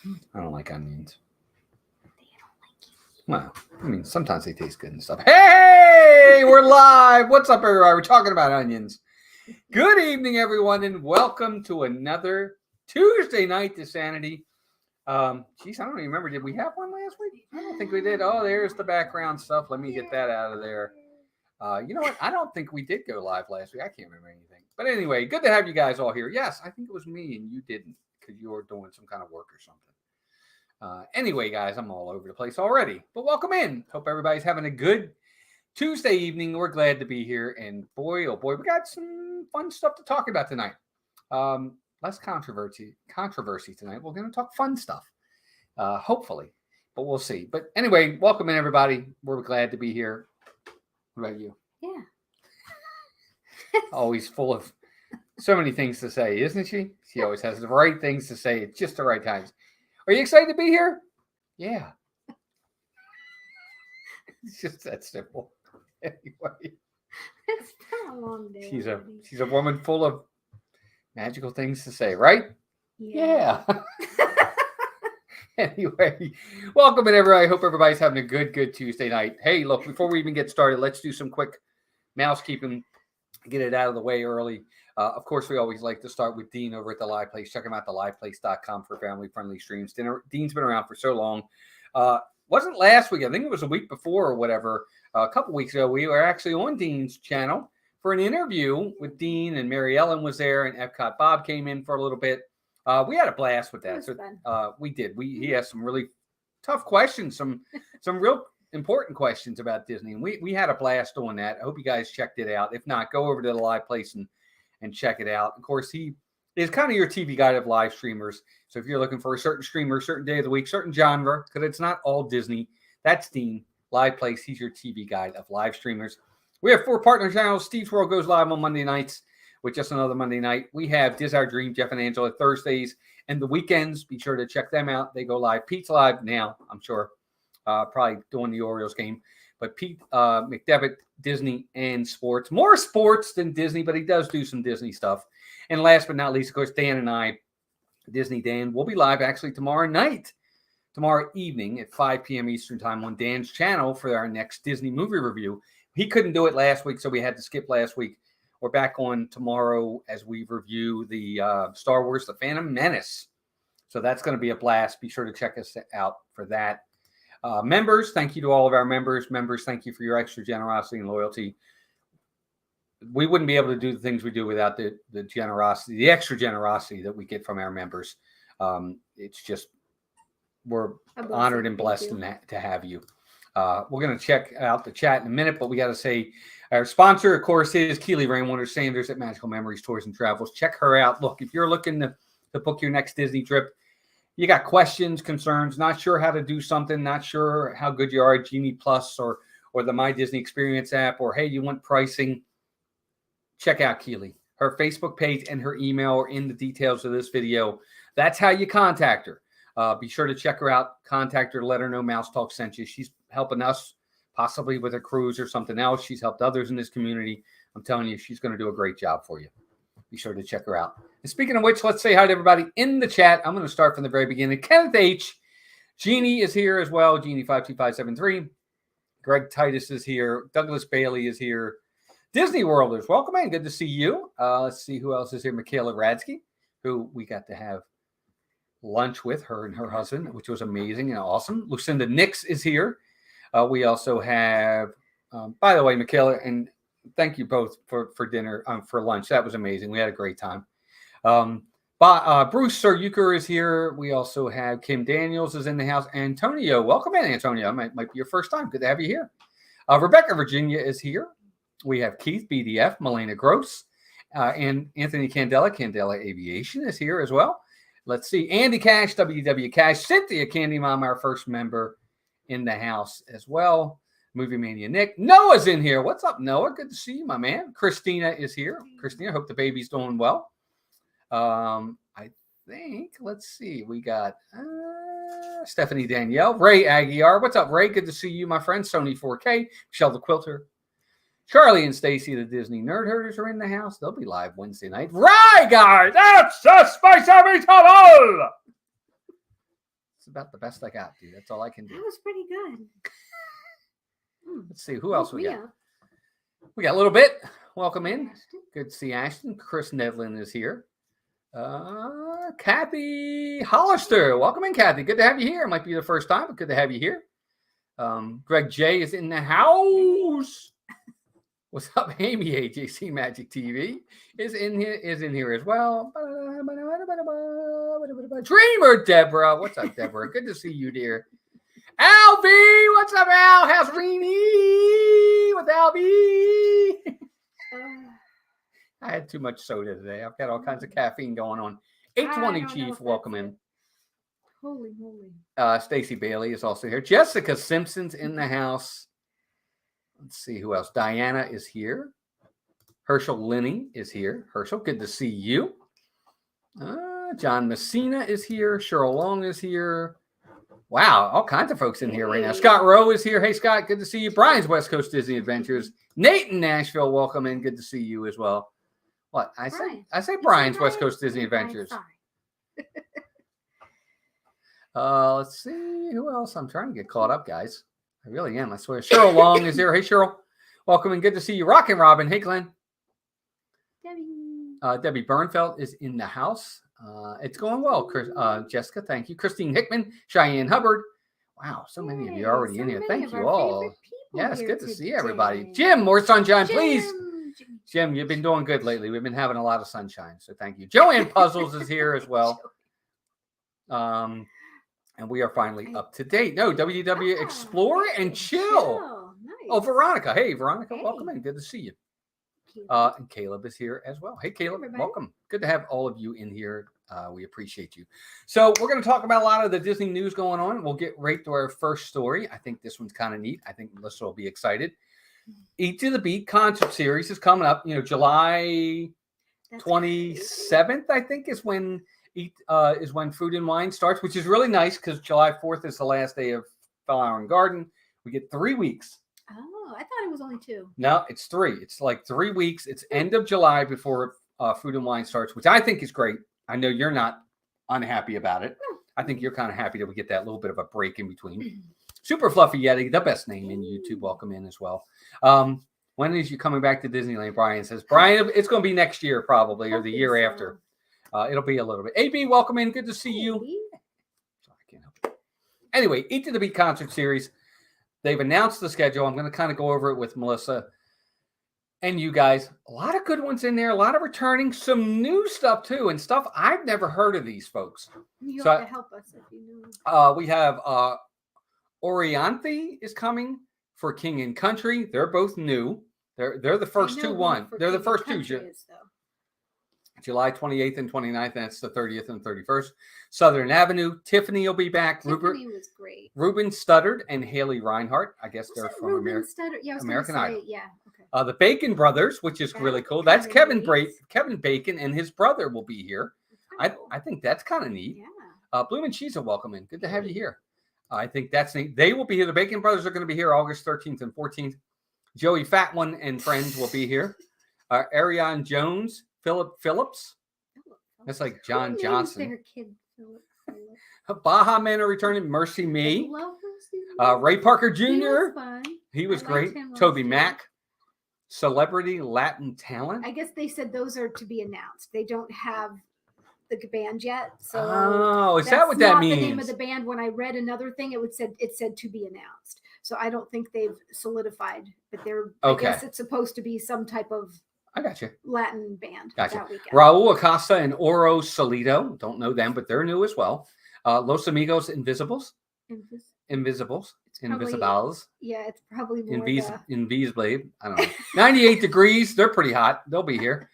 I don't like onions. Well, I mean, sometimes they taste good and stuff. Hey, we're live. What's up, everybody? We're talking about onions. Good evening, everyone, and welcome to another Tuesday night DISANITY. Geez, I don't even remember. Did we have one last week? I don't think we did. Oh, there's the background stuff. Let me get that out of there. You know what? I don't think we did go live last week. I can't remember anything. But anyway, good to have you guys all here. Yes, I think it was me and you didn't because you were doing some kind of work or something. Anyway, guys, I'm all over the place already. But welcome in. Hope everybody's having a good Tuesday evening. We're glad to be here. And boy, oh boy, we got some fun stuff to talk about tonight. Less controversy tonight. We're going to talk fun stuff, hopefully. But we'll see. But anyway, welcome in, everybody. We're glad to be here. What about you? Yeah. Always full of so many things to say, isn't she? She always has the right things to say at just the right times. Are you excited to be here? Yeah. It's just that simple. Anyway. It's been a long day. She's a woman full of magical things to say, right? Yeah. Anyway, welcome in, everybody. I hope everybody's having a good Tuesday night. Hey, look, before we even get started, let's do some quick housekeeping, get it out of the way early. Of course, we always like to start with Dean over at The Live Place. Check him out, theliveplace.com for family-friendly streams. Dean's been around for so long. Wasn't last week. I think it was a week before or whatever. A couple weeks ago, we were actually on Dean's channel for an interview with Dean, and Mary Ellen was there, and Epcot Bob came in for a little bit. We had a blast with that. We did. He asked some really tough questions, some real important questions about Disney, and we had a blast doing that. I hope you guys checked it out. If not, go over to The Live Place and check it out. Of course, he is kind of your TV guide of live streamers. So if you're looking for a certain streamer, certain day of the week, certain genre, because it's not all Disney, that's Dean. Live Place, he's your TV guide of live streamers. We have 4 partner channels. Steve's World goes live on Monday nights with just another Monday night. We have Diz Our Dream, Jeff and Angela Thursdays and the weekends. Be sure to check them out. They go live. Pete's live now, I'm sure. Probably doing the Orioles game. But Pete McDevitt, Disney and sports. More sports than Disney, but he does do some Disney stuff. And last but not least, of course, Dan and I, Disney Dan, will be live actually tomorrow evening at 5 p.m. Eastern time on Dan's channel for our next Disney movie review. He couldn't do it last week, so we had to skip last week. We're back on tomorrow as we review the Star Wars The Phantom Menace. So that's going to be a blast. Be sure to check us out for that. Members, thank you to all of our members. Members, thank you for your extra generosity and loyalty. We wouldn't be able to do the things we do without the generosity, the extra generosity that we get from our members. It's just, we're honored and blessed to have you. We're going to check out the chat in a minute, but we got to say our sponsor, of course, is Keylee Rainwaters-Sanders at Magical Memories Tours and Travels. Check her out. Look, if you're looking to book your next Disney trip, you got questions, concerns, not sure how to do something, not sure how good you are at Genie Plus or the My Disney Experience app, or hey, you want pricing, check out Keylee. Her Facebook page and her email are in the details of this video. That's how you contact her. Be sure to check her out, contact her, let her know Mouse Talk sent you. She's helping us possibly with a cruise or something else. She's helped others in this community. I'm telling you, she's going to do a great job for you. Be sure to check her out. And speaking of which, let's say hi to everybody in the chat. I'm going to start from the very beginning. Kenneth H. Jeannie is here as well. Jeannie52573. Greg Titus is here. Douglas Bailey is here. Disney Worlders, welcome in. Good to see you. Let's see who else is here. Michaela Radsky, who we got to have lunch with, her and her husband, which was amazing and awesome. Lucinda Nix is here. We also have, by the way, Michaela, and thank you both for dinner, for lunch. That was amazing. We had a great time. Bruce Sir Euchre is here. We also have Kim Daniels is in the house. Antonio, welcome in, Antonio. Might be your first time. Good to have you here. Rebecca Virginia is here. We have Keith BDF, Melena Gross, and Anthony Candela Aviation is here as well. Let's see. Andy Cash, WW Cash, Cynthia Candy Mom, our first member in the house as well. Movie Mania Nick. Noah's in here. What's up, Noah? Good to see you, my man. Christina is here. Christina, hope the baby's doing well. I think, let's see. We got Stephanie Danielle. Ray Aguiar. What's up, Ray? Good to see you, my friend. Sony 4K. Michelle the Quilter. Charlie and Stacy, the Disney Nerd Herders, are in the house. They'll be live Wednesday night. Right, guys. That's the Spice Army Tunnel. It's about the best I got, dude. That's all I can That do. was pretty good. Let's see who else we got. Mia. We got a little bit. Welcome in. Ashton. Good to see Ashton. Chris Nedlin is here. Kathy Hollister. Welcome in, Kathy. Good to have you here. It might be the first time, but good to have you here. Greg J is in the house. What's up, Amy? AJC Magic TV is in here as well. Dreamer Deborah. What's up, Deborah? Good to see you, dear. Albie, what's up, Al? How's Reenie with Albie? I had too much soda today. I've got all kinds of caffeine going on. 820 Chief, welcome in. Holy moly. Stacy Bailey is also here. Jessica Simpson's in the house. Let's see who else. Diana is here. Herschel Linney is here. Herschel, good to see you. John Messina is here. Cheryl Long is here. Wow, all kinds of folks in here right now. Scott Rowe is here. Hey, Scott, good to see you. Brian's West Coast Disney Adventures. Nate in Nashville, welcome in. Good to see you as well. What? I say Brian's West Coast Disney Adventures. Let's see who else. I'm trying to get caught up, guys. I really am. I swear. Cheryl Long is here. Hey, Cheryl. Welcome and good to see you. Rockin' Robin. Hey, Glenn. Debbie Bernfeld is in the house. It's going well, Jessica. Thank you. Christine Hickman. Cheyenne Hubbard. Wow, so many of you are already in here. Thank you all. Yes, good to see everybody. Jim, more sunshine, please. Jim, you've been doing good lately. We've been having a lot of sunshine, so thank you. Joanne Puzzles is here as well. And we are finally up to date. No, WW Explore and Chill. Nice. Oh, Veronica. Hey, Veronica, Hey. welcome in. Good to see you. And Caleb is here as well. Hey, Caleb, everybody. welcome. Good to have all of you in here. We appreciate you. So we're going to talk about a lot of the Disney news going on. We'll get right to our first story. I think this one's kind of neat. I think Melissa will be excited. Eat to the Beat concert series is coming up. You know, July 27th, I think, is when Food and Wine starts, which is really nice because July 4th is the last day of Flower and Garden. We get 3 weeks. Oh, I thought it was only 2. No, it's 3. It's like 3 weeks. It's end of July before Food and Wine starts, which I think is great. I know you're not unhappy about it. I think you're kind of happy that we get that little bit of a break in between. Super Fluffy Yeti, the best name in YouTube. Welcome in as well. When is you coming back to Disneyland? Brian says. Brian, it's going to be next year probably, or the year after. It'll be a little bit. AB, welcome in. Good to see you. Sorry, I can't help it. Anyway, Eat to the Beat concert series. They've announced the schedule. I'm going to kind of go over it with Melissa and you guys. A lot of good ones in there. A lot of returning. Some new stuff too, and stuff I've never heard of these folks. You have to help us if you know. We have Orianthe is coming for King and Country. They're both new. They're the first two. They're the first two. July 28th and 29th. That's the 30th and 31st. Southern Avenue. Tiffany will be back. Tiffany was great. Ruben Studdard and Haley Reinhart. I guess they're from Ruben Studdard? Yeah, I was American Idol. Yeah. Okay. The Bacon Brothers, which is really cool. That's Kevin Bacon and his brother will be here. I think that's kind of neat. Yeah. Bloom and Cheese, welcome in. Good to have you here. I think that's neat. They will be here. The Bacon Brothers are going to be here August 13th and 14th. Joey Fat One and friends will be here. Ariane Jones. Phillips. That's like John Johnson. Their kid, Philip. Baha Men are returning. Mercy Me. Ray Parker Jr. He was great. Toby Mac. Celebrity Latin Talent. I guess they said those are to be announced. They don't have the band yet. So is that what that means? The name of the band. When I read another thing, it said to be announced. So I don't think they've solidified, but they're. Okay. I guess it's supposed to be some type of. I got you. Latin band. Gotcha. Raul Acosta and Oro Solito. Don't know them, but they're new as well. Los Amigos Invisibles. Invisibles. Invisibles. Yeah, it's probably more Invisibly. I don't know. 98 Degrees. They're pretty hot. They'll be here.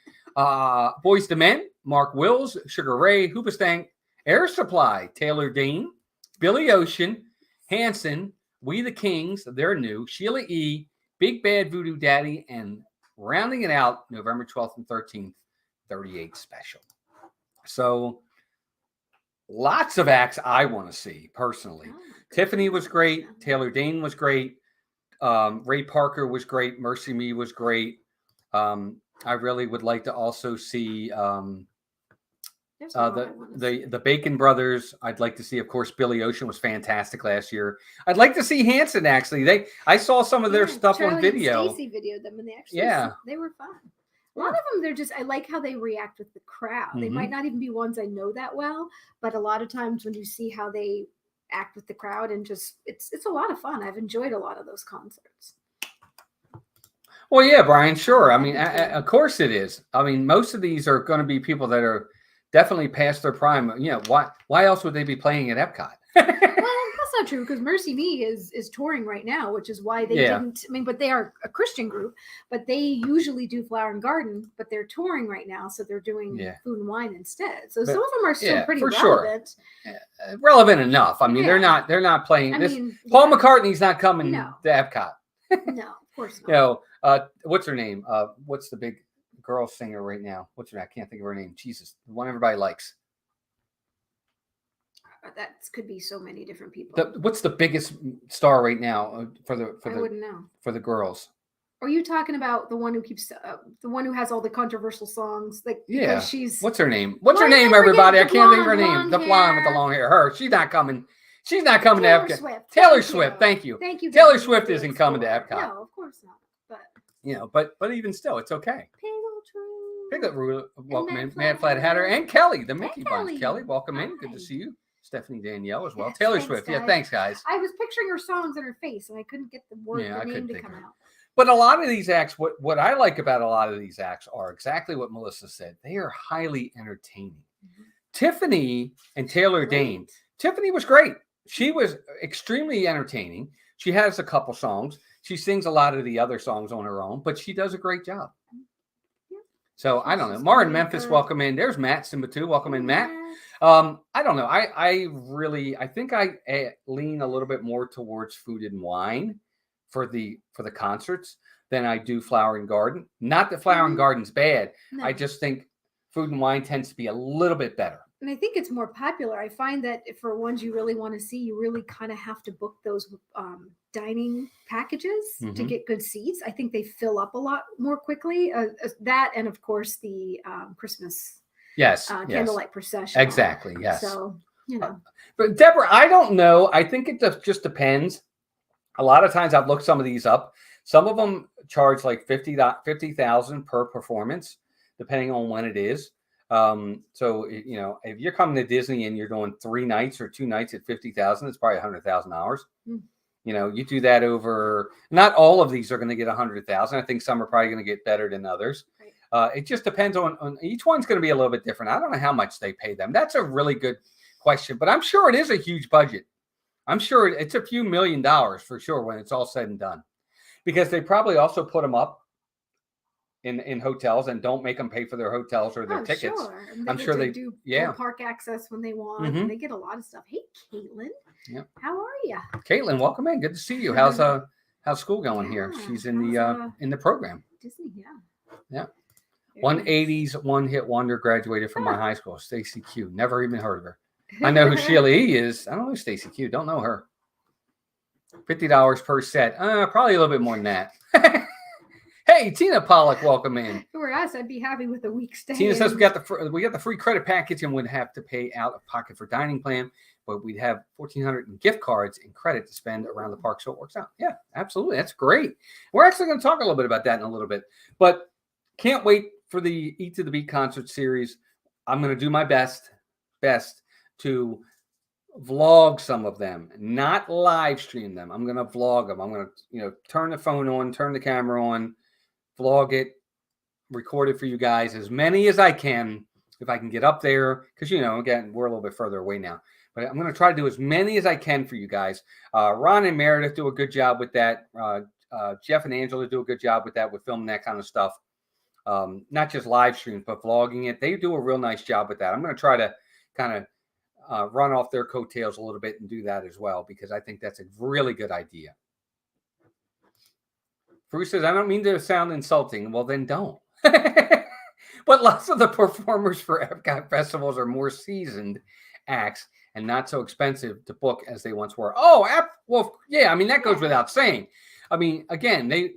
Boys to Men. Mark Wills. Sugar Ray. Hoobastank. Air Supply. Taylor Dane. Billy Ocean. Hanson. We the Kings. They're new. Sheila E. Big Bad Voodoo Daddy. And rounding it out, November 12th and 13th, 38 special. So lots of acts I want to see personally. Tiffany was great. Taylor Dane was great. Ray Parker was great. Mercy Me was great. I really would like to also see There's a lot I wanna see. The Bacon Brothers. I'd like to see. Of course, Billy Ocean was fantastic last year. I'd like to see Hanson. Actually, I saw some of their stuff on video. Stacy videoed them, and they were fun. A lot of them, I like how they react with the crowd. They might not even be ones I know that well, but a lot of times when you see how they act with the crowd, and it's a lot of fun. I've enjoyed a lot of those concerts. Well, yeah, Brian, sure. I mean, of course it is. I mean, most of these are going to be people that are definitely past their prime. You know, why else would they be playing at Epcot? Well, that's not true, because Mercy Me is touring right now, which is why they didn't. I mean, but they are a Christian group, but they usually do Flower and Garden, but they're touring right now, so they're doing Food and Wine instead. So some of them are still pretty relevant. Sure. Relevant enough. I mean, they're not playing. Paul McCartney's not coming to Epcot. No, of course not. You know, what's her name? What's the big girl singer right now? What's her name? I can't think of her name. Jesus, the one everybody likes. That could be so many different people. What's the biggest star right now I wouldn't know. For the girls? Are you talking about the one who keeps the one who has all the controversial songs? Like, she's what's her name? What's her name? Everybody, I can't think of her name. The blonde with the long hair. Her. She's not coming. She's not coming to Epcot. Taylor Swift. Thank you. Thank you. Taylor Swift isn't coming to Epcot. No, of course not. But but even still, it's okay. Piglet welcome in. Mad Flat Hatter and Kelly, the Mickey Buns. Kelly, welcome in. Good to see you. Stephanie Danielle as well. Taylor Swift. Guys. Yeah, thanks, guys. I was picturing her songs in her face, and I couldn't get the name to come out. But a lot of these acts, what I like about a lot of these acts are exactly what Melissa said. They are highly entertaining. Tiffany and Taylor Dane. Tiffany was great. She was extremely entertaining. She has a couple songs. She sings a lot of the other songs on her own, but she does a great job. So I don't know. Marin Memphis, welcome in. There's Matt Simbatu. Welcome in, Matt. I don't know. I think I lean a little bit more towards Food and Wine for the concerts than I do Flower and Garden. Not that Flower and Garden's bad. No. I just think Food and Wine tends to be a little bit better. And I think it's more popular. I find that for ones you really want to see, you really kind of have to book those dining packages to get good seats. I think they fill up a lot more quickly. That, and of course the Christmas candlelight procession. Exactly. Yes. So, but Deborah, I don't know. I think it just depends. A lot of times I've looked some of these up. Some of them charge like $50,000 per performance, depending on when it is. So if you're coming to Disney and you're doing 3 nights or 2 nights at $50,000, it's probably $100,000. You do that over. Not all of these are going to get $100,000. I think some are probably going to get better than others. Right. It just depends on each one's going to be a little bit different. I don't know how much they pay them. That's a really good question, but I'm sure it is a huge budget. I'm sure it's a few $1 million for sure when it's all said and done, because they probably also put them up in hotels and don't make them pay for their hotels or their tickets. Sure. I'm sure they do park access when they want. And they get a lot of stuff. Hey, Caitlin. Yep. How are you? Caitlin, welcome in. Good to see you. How's school going here? She's in the program. Disney, yeah. 180s one-hit wonder graduated from my high school. Stacy Q. Never even heard of her. I know who Sheila E is. I don't know Stacy Q. Don't know her. $50 per set. Probably a little bit more than that. Hey, Tina Pollock, welcome in. If it were us, I'd be happy with a week's stay. Tina says we got the free credit package and wouldn't have to pay out of pocket for dining plan, but we'd have $1,400 in gift cards and credit to spend around the park, so it works out. Yeah, absolutely. That's great. We're actually going to talk a little bit about that in a little bit, but can't wait for the Eat to the Beat concert series. I'm going to do my best to vlog some of them, not live stream them. I'm going to vlog them. I'm going to, turn the phone on, turn the camera on, vlog it, record it for you guys, as many as I can, if I can get up there, because, again, we're a little bit further away now. But I'm going to try to do as many as I can for you guys. Ron and Meredith do a good job with that. Jeff and Angela do a good job with that, with filming that kind of stuff. Not just live streams, but vlogging it. They do a real nice job with that. I'm going to try to kind of run off their coattails a little bit and do that as well, because I think that's a really good idea. Bruce says, I don't mean to sound insulting. Well, then don't. But lots of the performers for Epcot festivals are more seasoned acts and not so expensive to book as they once were. That goes without saying. I mean, again, they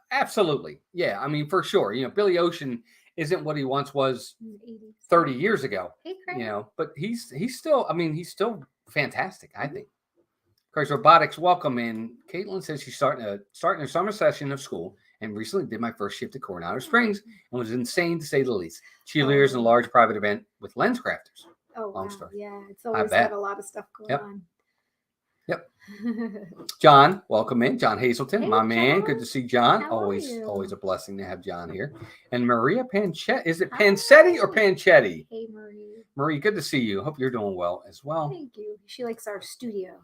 absolutely. Yeah, I mean, for sure. Billy Ocean isn't what he once was In the 80s. 30 years ago. Hey, Craig. You know, but he's still, I mean, he's still fantastic, I Mhm. think. Of course, robotics, welcome in. Caitlin says she's starting her summer session of school and recently did my first shift at Coronado Springs and was insane to say the least. Cheerleaders in a large private event with lens crafters. Oh, Long wow. story. Yeah, it's always bet. got a lot of stuff going Yep. on. Yep. John, welcome in. John Hazelton, Hey, my man. John. Good to see John. How are Always you? a blessing to have John here. And Maria Panchetti. Is it Hi. Pancetti or Panchetti? Hey, Marie. Marie, good to see you. Hope you're doing well as well. Thank you. She likes our studio.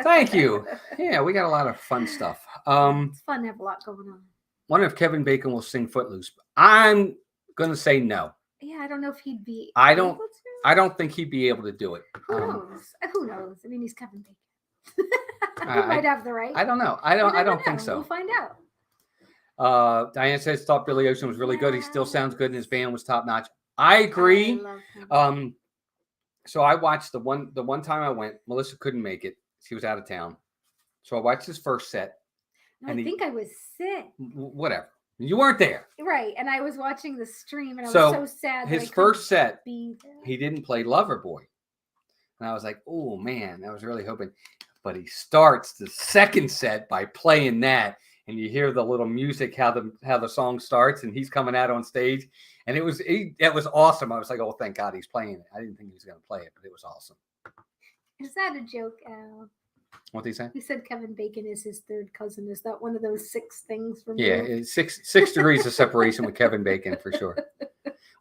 Thank you. Yeah, we got a lot of fun stuff. It's fun to have a lot going on. Wonder if Kevin Bacon will sing Footloose. I'm gonna say no. Yeah, I don't know if he'd be. I able don't- to. I don't think he'd be able to do it. Who knows? Who knows? I mean, he's Kevin Bacon. He I- might have the right. I don't know. You I don't never think know. so. We'll find out. Diane says thought Billy Ocean was really good. He still sounds good and his band was top notch. I agree. I love him. So I watched the one time I went, Melissa couldn't make it. She was out of town. So I watched his first set. No, and I think I was sick. Whatever. You weren't there. Right. And I was watching the stream and I was So, so sad. His that I first couldn't set, be there. he didn't play Loverboy. And I was like, oh man, I was really hoping. But he starts the second set by playing that. And you hear the little music, how the song starts, and he's coming out on stage. And it was awesome. I was like, oh, thank God he's playing it. I didn't think he was going to play it, but it was awesome. Is that a joke, Al? What did he say? He said Kevin Bacon is his third cousin. Is that one of those 6 things from Yeah, you? it's six degrees of separation with Kevin Bacon for sure.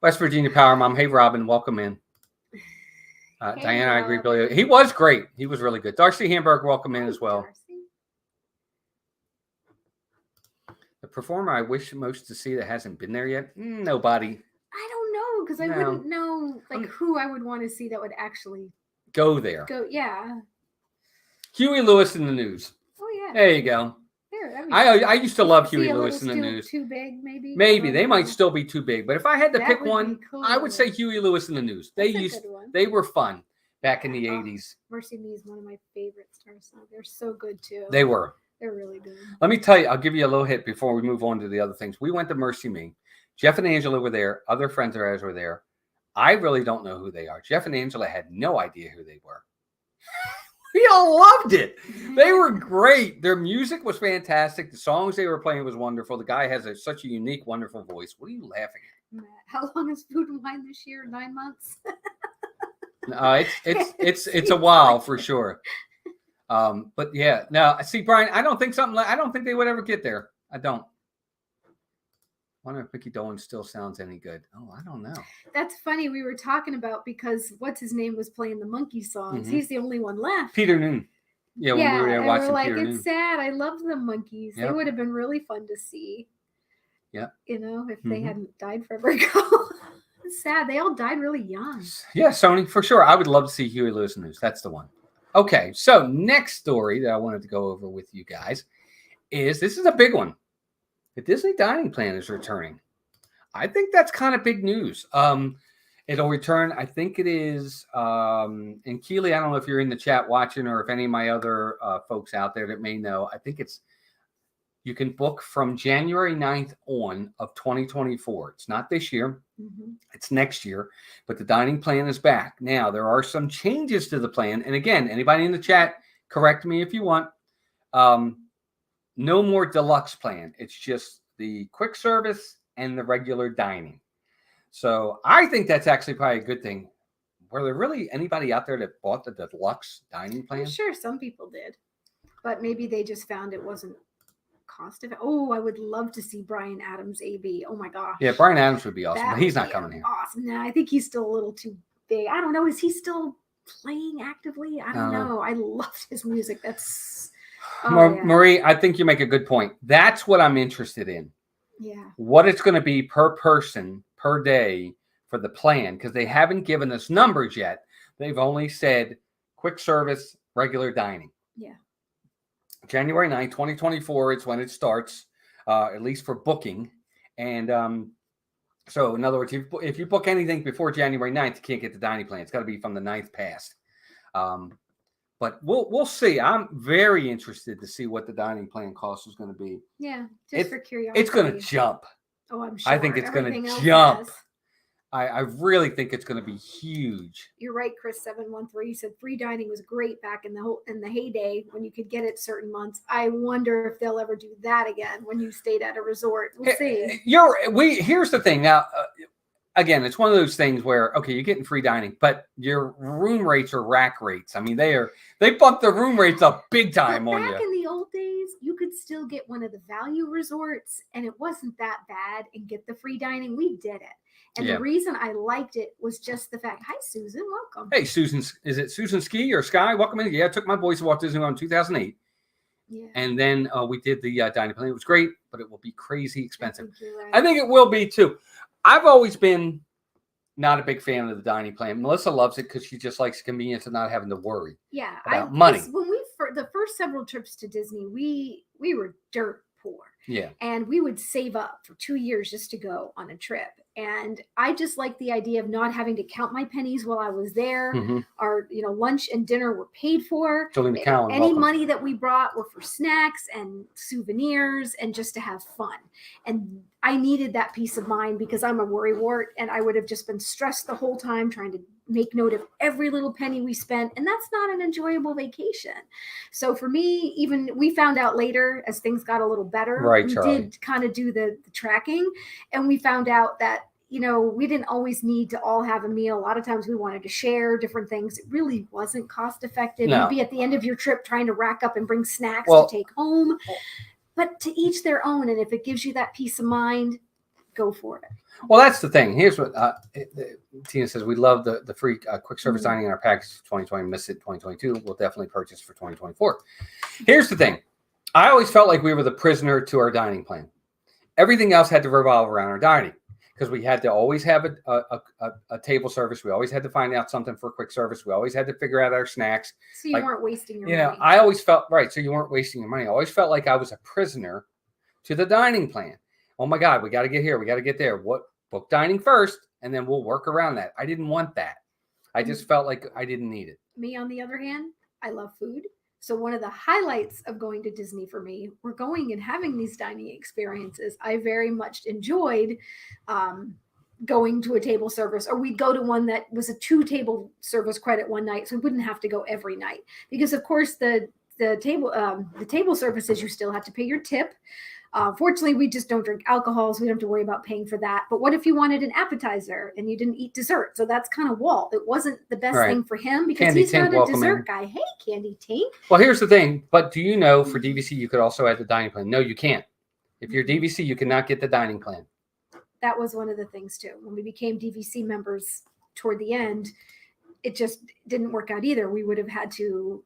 West Virginia Power Mom. Hey, Robin, welcome in. Hey, Diana, I agree. Rob. Billy, he was great. He was really good. Darcy Hamburg, welcome in Hi, as well. Darcy. The performer I wish most to see that hasn't been there yet. Nobody. I don't know because I No. wouldn't know who I would want to see that would actually Go there. go. Yeah. Huey Lewis in the news. Oh yeah. There you go. There, that'd be I used to love see Huey a little Lewis in the too- news. Too big, maybe. Maybe I they don't might know. still be too big, but if I had to That pick would one, be I would say cool. Huey Lewis in the news. That's a good one. They were fun back in the Yeah. 80s. Mercy Me is one of my favorite Star songs. They're so good too. They were. They're really good. Let me tell you, I'll give you a little hit before we move on to the other things. We went to Mercy Me. Jeff and Angela were there. Other friends of ours were there. I really don't know who they are. Jeff and Angela had no idea who they were. We all loved it. They were great. Their music was fantastic. The songs they were playing was wonderful. The guy has such a unique, wonderful voice. What are you laughing Matt, how long is Food and Wine this year? 9 months. at? It's a while for sure. But yeah, now see, Brian, I don't think they would ever get there. I don't. Wonder if Mickey Dolan still sounds any good. Oh, I don't know. That's funny. We were talking about because what's his name was playing the monkey songs. Mhm. He's the only one left. Peter Noon. Yeah, when we were there and watching we're like, Peter it's Noon. sad. I love the monkeys. They Yep. would have been really fun to see. Yep. You know, if they Mhm. hadn't died forever ago. It's sad. They all died really young. Yeah, Sony, for sure. I would love to see Huey Lewis in the news. That's the one. Okay, so next story that I wanted to go over with you guys is this is a big one. The Disney dining plan is returning. I think that's kind of big news. It'll return. I think it is. And Keylee, I don't know if you're in the chat watching or if any of my other folks out there that may know. I think you can book from January 9th on of 2024. It's not this year. Mm-hmm. It's next year, but the dining plan is back. Now, there are some changes to the plan. And again, anybody in the chat, correct me if you want. No more deluxe plan. It's just the quick service and the regular dining. So I think that's actually probably a good thing. Were there really anybody out there that bought the deluxe dining plan? I'm sure some people did, but maybe they just found it wasn't cost effective. Oh, I would love to see Brian Adams AB. Oh my gosh. Yeah, Brian Adams would be awesome, That but he's would not be coming here. Awesome. No, I think he's still a little too big. I don't know. Is he still playing actively? I don't know. I loved his music. That's yeah. Marie, I think you make a good point. That's what I'm interested in. Yeah. What it's going to be per person per day for the plan, because they haven't given us numbers yet. They've only said quick service, regular dining. Yeah. January 9th, 2024 is when it starts, at least for booking. And so, in other words, if you book anything before January 9th, you can't get the dining plan. It's got to be from the 9th past. But we'll see. I'm very interested to see what the dining plan cost is going to be. Yeah. Just for curiosity. It's going to jump. Oh, I'm sure. I think it's going Everything to else jump. has. I really think it's going to be huge. You're right, Chris 713. You said free dining was great back in the heyday when you could get it certain months. I wonder if they'll ever do that again when you stayed at a resort. We'll see. Here's the thing now. Again, it's one of those things where, okay, you're getting free dining, but your room rates are rack rates. I mean, they bumped the room rates up big time But on back you. in the old days, you could still get one of the value resorts, and it wasn't that bad, and get the free dining. We did it. And Yeah. the reason I liked it was just the fact. Hi, Susan. Welcome. Hey, Susan, is it Susan Ski or Sky? Welcome in. Yeah, I took my boys to Walt Disney World in 2008. Yeah. And then we did the dining plan. It was great, but it will be crazy expensive. Right. I think it will be too. I've always been not a big fan of the dining plan. Melissa loves it because she just likes the convenience of not having to worry about money. When the first several trips to Disney, we were dirt poor. Yeah. And we would save up for 2 years just to go on a trip. And I just like the idea of not having to count my pennies while I was there. Mm-hmm. Our, lunch and dinner were paid for. Any money that we brought were for snacks and souvenirs and just to have fun. And I needed that peace of mind because I'm a worrywart, and I would have just been stressed the whole time trying to make note of every little penny we spent. And that's not an enjoyable vacation. So for me, even we found out later as things got a little better, right, we Charlie. did kind of do the tracking, and we found out that we didn't always need to all have a meal. A lot of times we wanted to share different things. It really wasn't cost effective. No. You'd be at the end of your trip trying to rack up and bring snacks to take home. But to each their own. And if it gives you that peace of mind, go for it. Well, that's the thing. Here's what Tina says. We love the free quick service dining in our package for 2020. Miss it 2022. We'll definitely purchase for 2024. Here's the thing. I always felt like we were the prisoner to our dining plan. Everything else had to revolve around our dining because we had to always have a table service. We always had to find out something for quick service. We always had to figure out our snacks. So you weren't wasting your money. I always felt right. So you weren't wasting your money. I always felt like I was a prisoner to the dining plan. Oh my God, we got to get here. We got to get there. Book dining first, and then we'll work around that. I didn't want that. I just felt like I didn't need it. Me, on the other hand, I love food. So one of the highlights of going to Disney for me were going and having these dining experiences. I very much enjoyed going to a table service, or we'd go to one that was a 2-table service credit one night, so we wouldn't have to go every night. Because of course the table services, you still have to pay your tip. Fortunately, we just don't drink alcohol, so we don't have to worry about paying for that. But what if you wanted an appetizer and you didn't eat dessert? So that's kind of Walt. It wasn't the best thing for him because he's not a dessert guy. Hey, Candy Tink. Well, here's the thing. But do you know for DVC, you could also add the dining plan? No, you can't. If you're DVC, you cannot get the dining plan. That was one of the things, too. When we became DVC members toward the end, it just didn't work out either. We would have had to,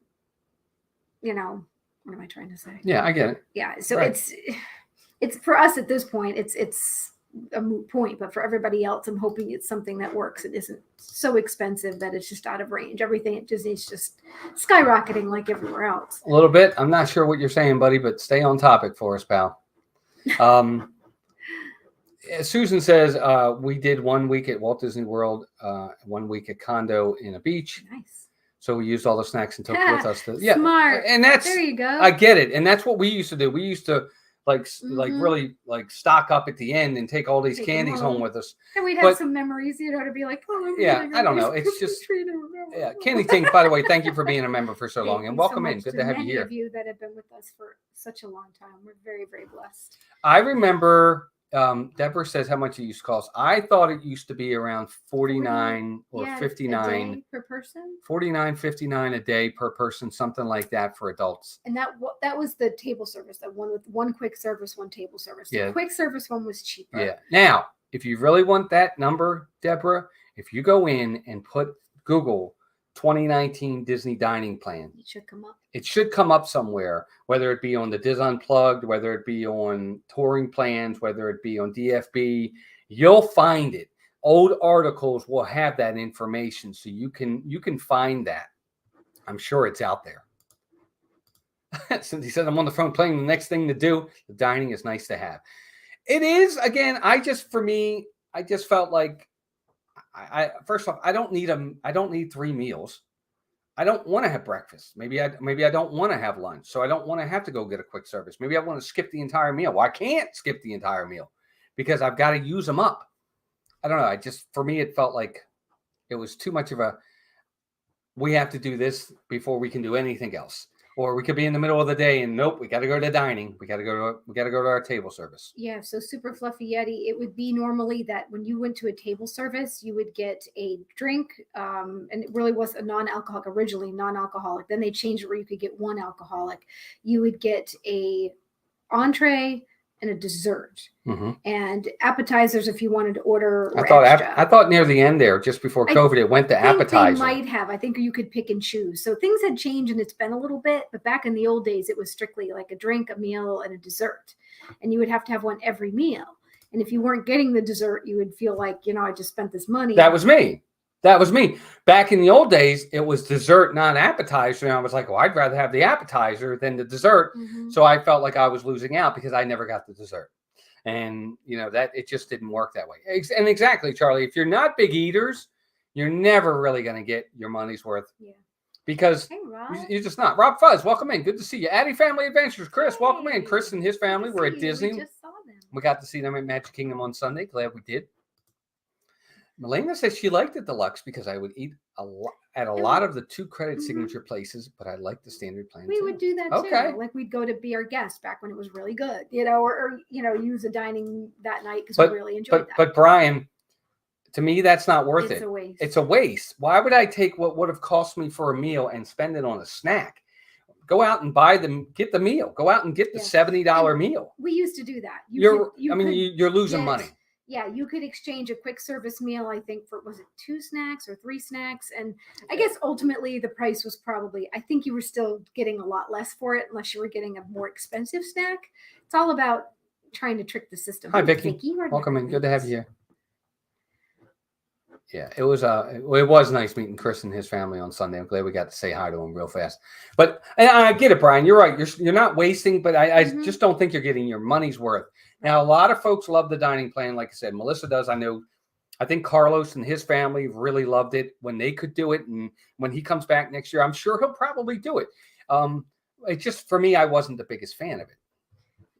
what am I trying to say? Yeah, I get it. Yeah. So it's for us at this point, it's a moot point, but for everybody else, I'm hoping it's something that works. It isn't so expensive that it's just out of range. Everything at Disney is just skyrocketing like everywhere else. A little bit. I'm not sure what you're saying, buddy, but stay on topic for us, pal. Susan says we did 1 week at Walt Disney World, 1 week at Condo in a beach. Nice. So we used all the snacks and took with us. Smart. And that's, there you go. I get it. And that's what we used to do. We used to really stock up at the end and take all these candies home with us. And we'd have some memories, to be like, I don't know. It's just, Candy Tink, by the way, thank you for being a member for so long and welcome in. Good to have you here. Many of you that have been with us for such a long time. We're very, very blessed. I remember Deborah says how much it used to cost. I thought it used to be around 49 or 59 a day per person. 49, 59 a day per person, something like that for adults. And that was the table service, that one with one quick service, one table service. The quick service one was cheaper. Yeah. Now, if you really want that number, Deborah, if you go in and Google 2019 Disney dining plan, it should come up. It should come up somewhere, whether it be on the Dis Unplugged, whether it be on touring plans, whether it be on DFB, you'll find it. Old articles will have that information, so you can find that. I'm sure it's out there. Since he said I'm on the phone playing the next thing to do, the dining is nice to have. It is, again, I just felt like first off, I don't need 3 meals. I don't want to have breakfast. Maybe I don't want to have lunch. So I don't want to have to go get a quick service. Maybe I want to skip the entire meal. Well, I can't skip the entire meal. because I've got to use them up. I don't know. For me, it felt like it was too much of we have to do this before we can do anything else. Or we could be in the middle of the day and nope, we got to go to dining. We got to go to our table service. Yeah. So Super Fluffy Yeti, it would be normally that when you went to a table service, you would get a drink, and it really was a non-alcoholic, originally non-alcoholic. Then they changed it where you could get one alcoholic. You would get a entree and a dessert, and appetizers if you wanted to order. I thought near the end there, just before COVID, it went to appetizer. They might have. I think you could pick and choose. So things had changed, and it's been a little bit. But back in the old days, it was strictly like a drink, a meal, and a dessert, and you would have to have one every meal. And if you weren't getting the dessert, you would feel like, I just spent this money. That was me. Back in the old days, it was dessert, not appetizer. And I was like, well, I'd rather have the appetizer than the dessert. So I felt like I was losing out because I never got the dessert. And, that it just didn't work that way. And exactly, Charlie, if you're not big eaters, you're never really going to get your money's worth. Yeah. Because you're just not. Rob Fuzz, welcome in. Good to see you. Addie Family Adventures. Chris, welcome in. Chris and his family were at Disney. We just saw them. We got to see them at Magic Kingdom on Sunday. Glad we did. Melena says she liked the deluxe because I would eat at a lot of the 2 credit signature places, but I like the standard plan. We would do that too. Like we'd go to Be Our Guest back when it was really good, or use a dining that night because we really enjoyed that. But Brian, to me, that's not worth it. It's a waste. It's a waste. Why would I take what would have cost me for a meal and spend it on a snack? Go out and get the meal. Go out and get the $70 meal. We used to do that. You're losing money. Yeah, you could exchange a quick service meal, I think, for, was it 2 snacks or 3 snacks? And I guess ultimately the price was I think you were still getting a lot less for it unless you were getting a more expensive snack. It's all about trying to trick the system. Hi, Vicky. Welcome in. Good to have you here. Yeah, it was nice meeting Chris and his family on Sunday. I'm glad we got to say hi to him real fast. But I get it, Brian. You're right. You're not wasting, but I just don't think you're getting your money's worth. Now, a lot of folks love the dining plan. Like I said, Melissa does. I think Carlos and his family really loved it when they could do it. And when he comes back next year, I'm sure he'll probably do it. It just, for me, I wasn't the biggest fan of it.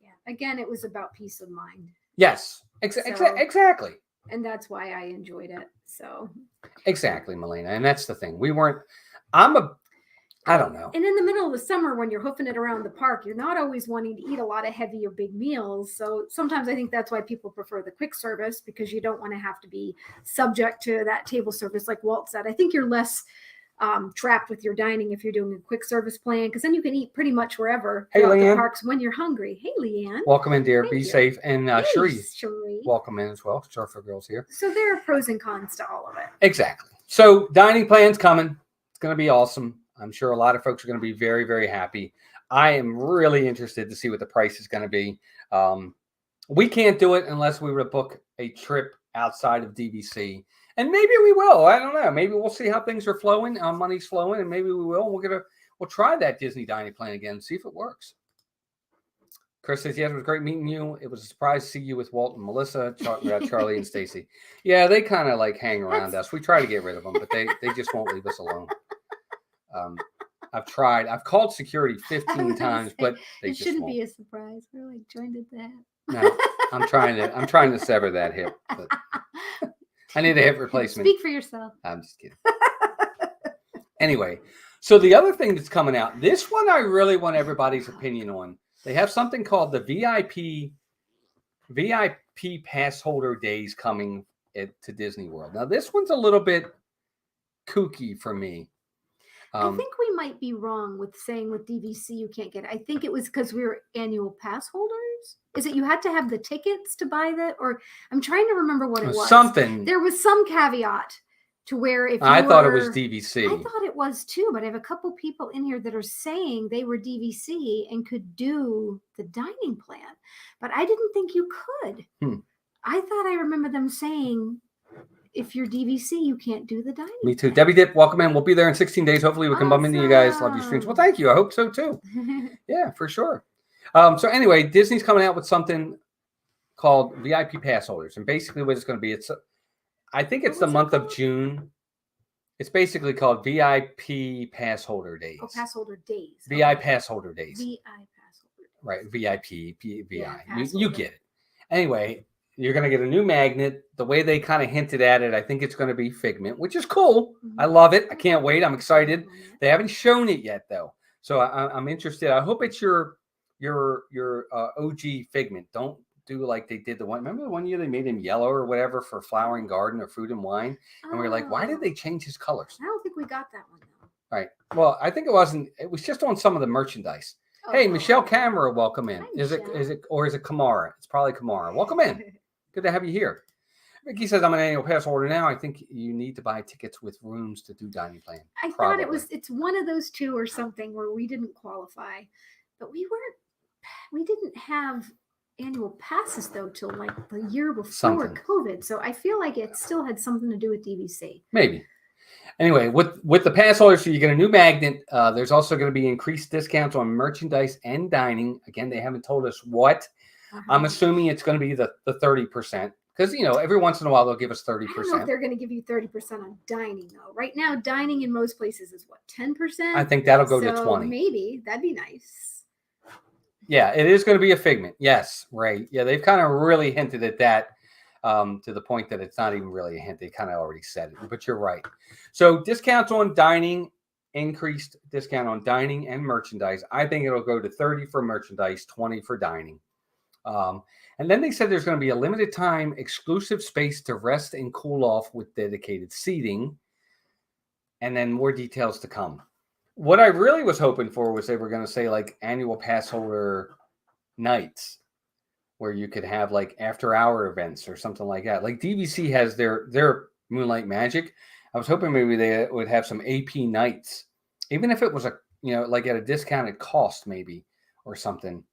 Yeah. Again, it was about peace of mind. Yes, exactly. And that's why I enjoyed it. So exactly, Melina. And that's the thing. I don't know. And in the middle of the summer, when you're hoofing it around the park, you're not always wanting to eat a lot of heavy or big meals. So sometimes I think that's why people prefer the quick service, because you don't want to have to be subject to that table service. Like Walt said, I think you're less trapped with your dining if you're doing a quick service plan, because then you can eat pretty much wherever throughout the parks when you're hungry. Hey, Leanne. Welcome in, dear. Be safe. And Cherie, welcome in as well. Surfer Girls here. So there are pros and cons to all of it. Exactly. So dining plan's coming. It's going to be awesome. I'm sure a lot of folks are going to be very, very happy. I am really interested to see what the price is going to be. We can't do it unless we were to book a trip outside of DVC. And maybe we will. I don't know. Maybe we'll see how things are flowing. Money's flowing, and maybe we will. We'll try that Disney dining plan again and see if it works. Chris says, yes, it was great meeting you. It was a surprise to see you with Walt and Melissa, Charlie and Stacy. Yeah, they kind of like hang around us. We try to get rid of them, but they just won't leave us alone. I've tried. I've called security 15 times, but they just shouldn't won't. Be a surprise. We're like joined at that. No, I'm trying to sever that hip. But I need a hip replacement. Speak for yourself. I'm just kidding. Anyway, so the other thing that's coming out, this one I really want everybody's opinion on. They have something called the VIP Passholder Days coming to Disney World. Now, this one's a little bit kooky for me. I think we might be wrong with saying with DVC you can't get it. I think it was because we were annual pass holders. Is it you had to have the tickets to buy that? Or I'm trying to remember what it was. Something. There was some caveat to where if I thought it was DVC. I thought it was too, but I have a couple people in here that are saying they were DVC and could do the dining plan. But I didn't think you could. I thought I remember them saying if you're DVC, you can't do the dining. Me too. Debbie Dip, welcome in. We'll be there in 16 days. Hopefully we can bump into you guys. Love your streams. Well, thank you. I hope so too. Yeah, for sure. So anyway, Disney's coming out with something called VIP pass holders. And basically what it's going to be, I think it's the month of June. It's basically called VIP pass holder days. Oh, pass holder days. VI pass holder days. VI pass holder days. Right. VIP, VI. Yeah, you get it. Anyway, You're going to get a new magnet. The way they kind of hinted at it, I think it's going to be Figment, which is cool. I love it. I can't wait. I'm excited. They haven't shown it yet, though. So I'm interested. I hope it's your OG Figment. Don't do like they did the one. Remember the one year they made him yellow or whatever for Flower and Garden or Food and Wine? And we were like, why did they change his colors? I don't think we got that one, though. Right. Well, I think it wasn't. It was just on some of the merchandise. Hey, Michelle Camera, welcome in. Hi, is it Kamara? It's probably Kamara. Welcome in. Good to have you here. Mickey says, I'm an annual pass holder now. I think you need to buy tickets with rooms to do dining plan. I thought it's one of those two or something where we didn't qualify, but we didn't have annual passes though till like the year before COVID. So I feel like it still had something to do with DVC. Maybe. Anyway, with the pass holders, so you get a new magnet. There's also going to be increased discounts on merchandise and dining. Again, they haven't told us what. I'm assuming it's going to be the 30%. Because, every once in a while, they'll give us 30%. I don't know if they're going to give you 30% on dining, though. Right now, dining in most places is what, 10%? I think that'll go to 20. Maybe. That'd be nice. Yeah, it is going to be a Figment. Yes, right. Yeah, they've kind of really hinted at that to the point that it's not even really a hint. They kind of already said it. But you're right. So discounts on dining, increased discount on dining and merchandise. I think it'll go to 30 for merchandise, 20 for dining. And then they said there's going to be a limited time exclusive space to rest and cool off with dedicated seating. And then more details to come. What I really was hoping for was they were going to say like annual pass holder nights where you could have like after hour events or something like that. Like DVC has their Moonlight Magic. I was hoping maybe they would have some AP nights, even if it was like at a discounted cost maybe or something.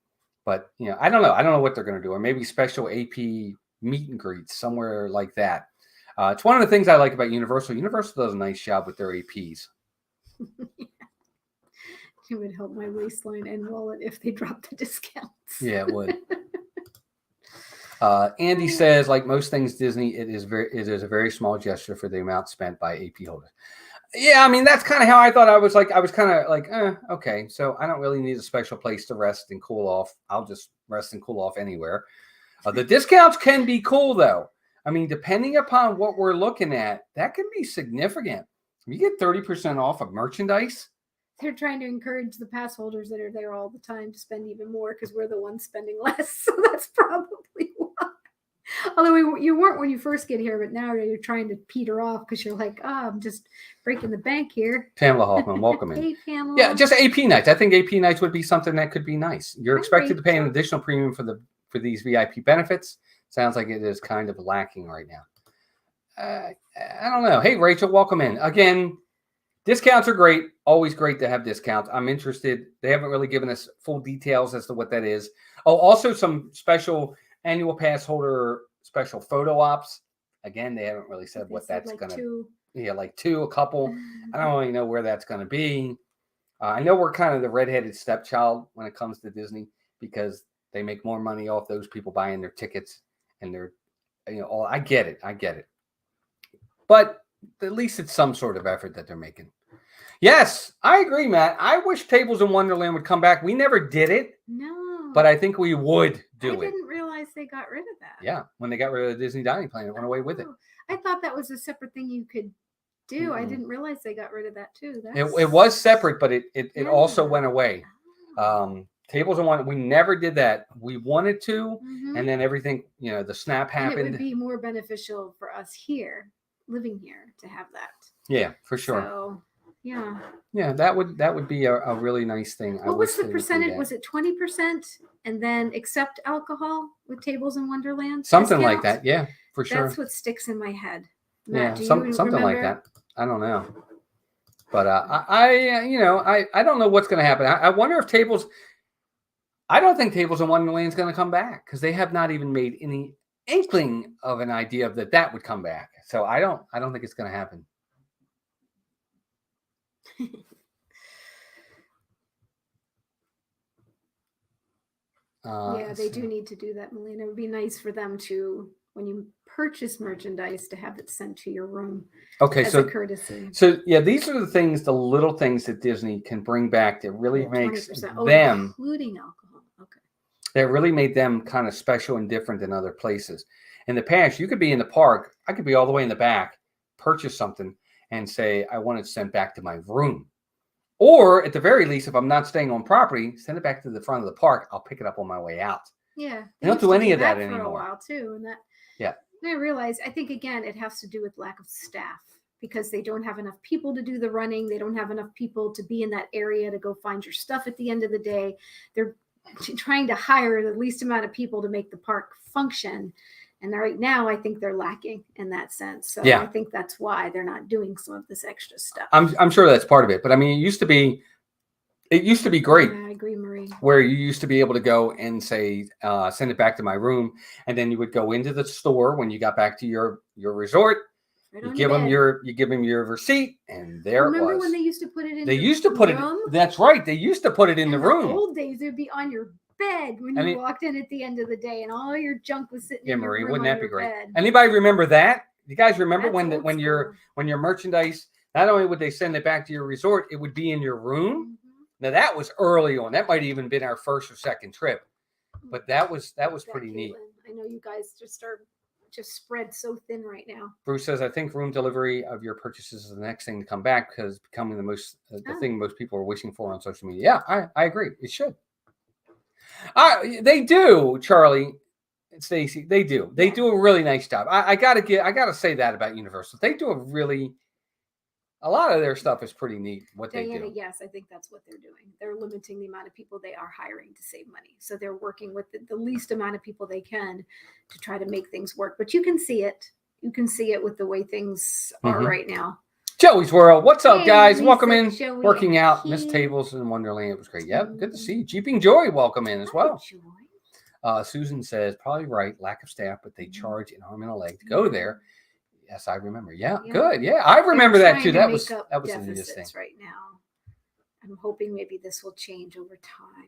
But, I don't know. I don't know what they're going to do. Or maybe special AP meet and greets somewhere like that. It's one of the things I like about Universal. Universal does a nice job with their APs. It would help my waistline and wallet if they dropped the discounts. Yeah, it would. Andy says, like most things Disney, it is a very small gesture for the amount spent by AP holders. Yeah, I mean, that's kind of how I thought. I was kind of like, okay, so I don't really need a special place to rest and cool off. I'll just rest and cool off anywhere. The discounts can be cool, though. I mean, depending upon what we're looking at, that can be significant. If you get 30% off of merchandise. They're trying to encourage the pass holders that are there all the time to spend even more because we're the ones spending less. So that's probably why. Although you weren't when you first get here, but now you're trying to peter off because you're like, I'm just breaking the bank here. Pamela Hoffman, welcome in. Hey, Pamela. Yeah, just AP nights. I think AP nights would be something that could be nice. You're expected to pay an additional premium for these VIP benefits. Sounds like it is kind of lacking right now. I don't know. Hey, Rachel, welcome in. Again, discounts are great. Always great to have discounts. I'm interested. They haven't really given us full details as to what that is. Oh, also some special annual pass holder special photo ops. Again, they haven't really said what that's going to be. Yeah, like a couple. I don't really know where that's going to be. I know we're kind of the redheaded stepchild when it comes to Disney because they make more money off those people buying their tickets and their, I get it. But at least it's some sort of effort that they're making. Yes, I agree, Matt. I wish Tables in Wonderland would come back. We never did it. No. But I think we would do it. I didn't realize they got rid of that. Yeah, when they got rid of the Disney Dining Plan, it went away with it. I thought that was a separate thing you could do. I didn't realize they got rid of that too. It was separate, but it also went away. Tables in Wonderland, we never did that. We wanted to, and then everything, the snap happened. And it would be more beneficial for us here, living here, to have that. Yeah, for sure. So, yeah. Yeah, that would be a really nice thing. What was the percentage? Was it 20%? And then accept alcohol with Tables in Wonderland? Something like that. Yeah, for sure. That's what sticks in my head. Matt, something like that. I don't know. But I don't know what's going to happen. I wonder if I don't think Tables in Wonderland is going to come back because they have not even made any inkling of an idea that would come back. So I don't think it's going to happen. Yeah, they do need to do that, Melina. It would be nice for them to, when you purchase merchandise, to have it sent to your room. Okay, as a courtesy. So yeah, these are the little things that Disney can bring back that really makes them, including alcohol. Okay. That really made them kind of special and different than other places. In the past, you could be in the park. I could be all the way in the back, purchase something, and say, I want it sent back to my room. Or at the very least, if I'm not staying on property, send it back to the front of the park. I'll pick it up on my way out. Yeah. They don't do any of that for anymore. a while too. And that, yeah. And I realize, I think, again, it has to do with lack of staff because they don't have enough people to do the running. They don't have enough people to be in that area to go find your stuff at the end of the day. They're trying to hire the least amount of people to make the park function. And right now, I think they're lacking in that sense. So I think that's why they're not doing some of this extra stuff. I'm sure that's part of it. But I mean, it used to be great. Yeah, I agree, Marie. Where you used to be able to go and say, send it back to my room. And then you would go into the store when you got back to your resort. Right, you give them your receipt, and there it was. Remember when they used to put it in they used to put room? it. That's right. They used to put it in the room. Old days, it would be on your bed when you walked in at the end of the day, and all your junk was sitting in your Marie, room. wouldn't that be great? Bed. Anybody remember that? You guys remember That's when your merchandise, not only would they send it back to your resort, it would be in your room. Mm-hmm. Now that was early on. That might have even been our first or second trip, but that was pretty neat. I know you guys just spread so thin right now. Bruce says, I think room delivery of your purchases is the next thing to come back because it's becoming the thing most people are wishing for on social media. Yeah, I agree. It should. They do, Charlie and Stacy. They do. They do a really nice job. I gotta say that about Universal. They do a lot of their stuff is pretty neat. What they do. Yes, I think that's what they're doing. They're limiting the amount of people they are hiring to save money. So they're working with the least amount of people they can to try to make things work. But you can see it. You can see it with the way things are right now. Joey's World. What's up, guys? Lisa, welcome in. Joey, working out. Miss Tables in Wonderland. It was great. Yeah, good to see you. Jeeping Joy, welcome in as well. Susan says, probably right. Lack of staff, but they charge an arm and a leg to go there. Yes, I remember. Yeah, good. Yeah, I remember that too. That was the neatest thing. Right now, I'm hoping maybe this will change over time.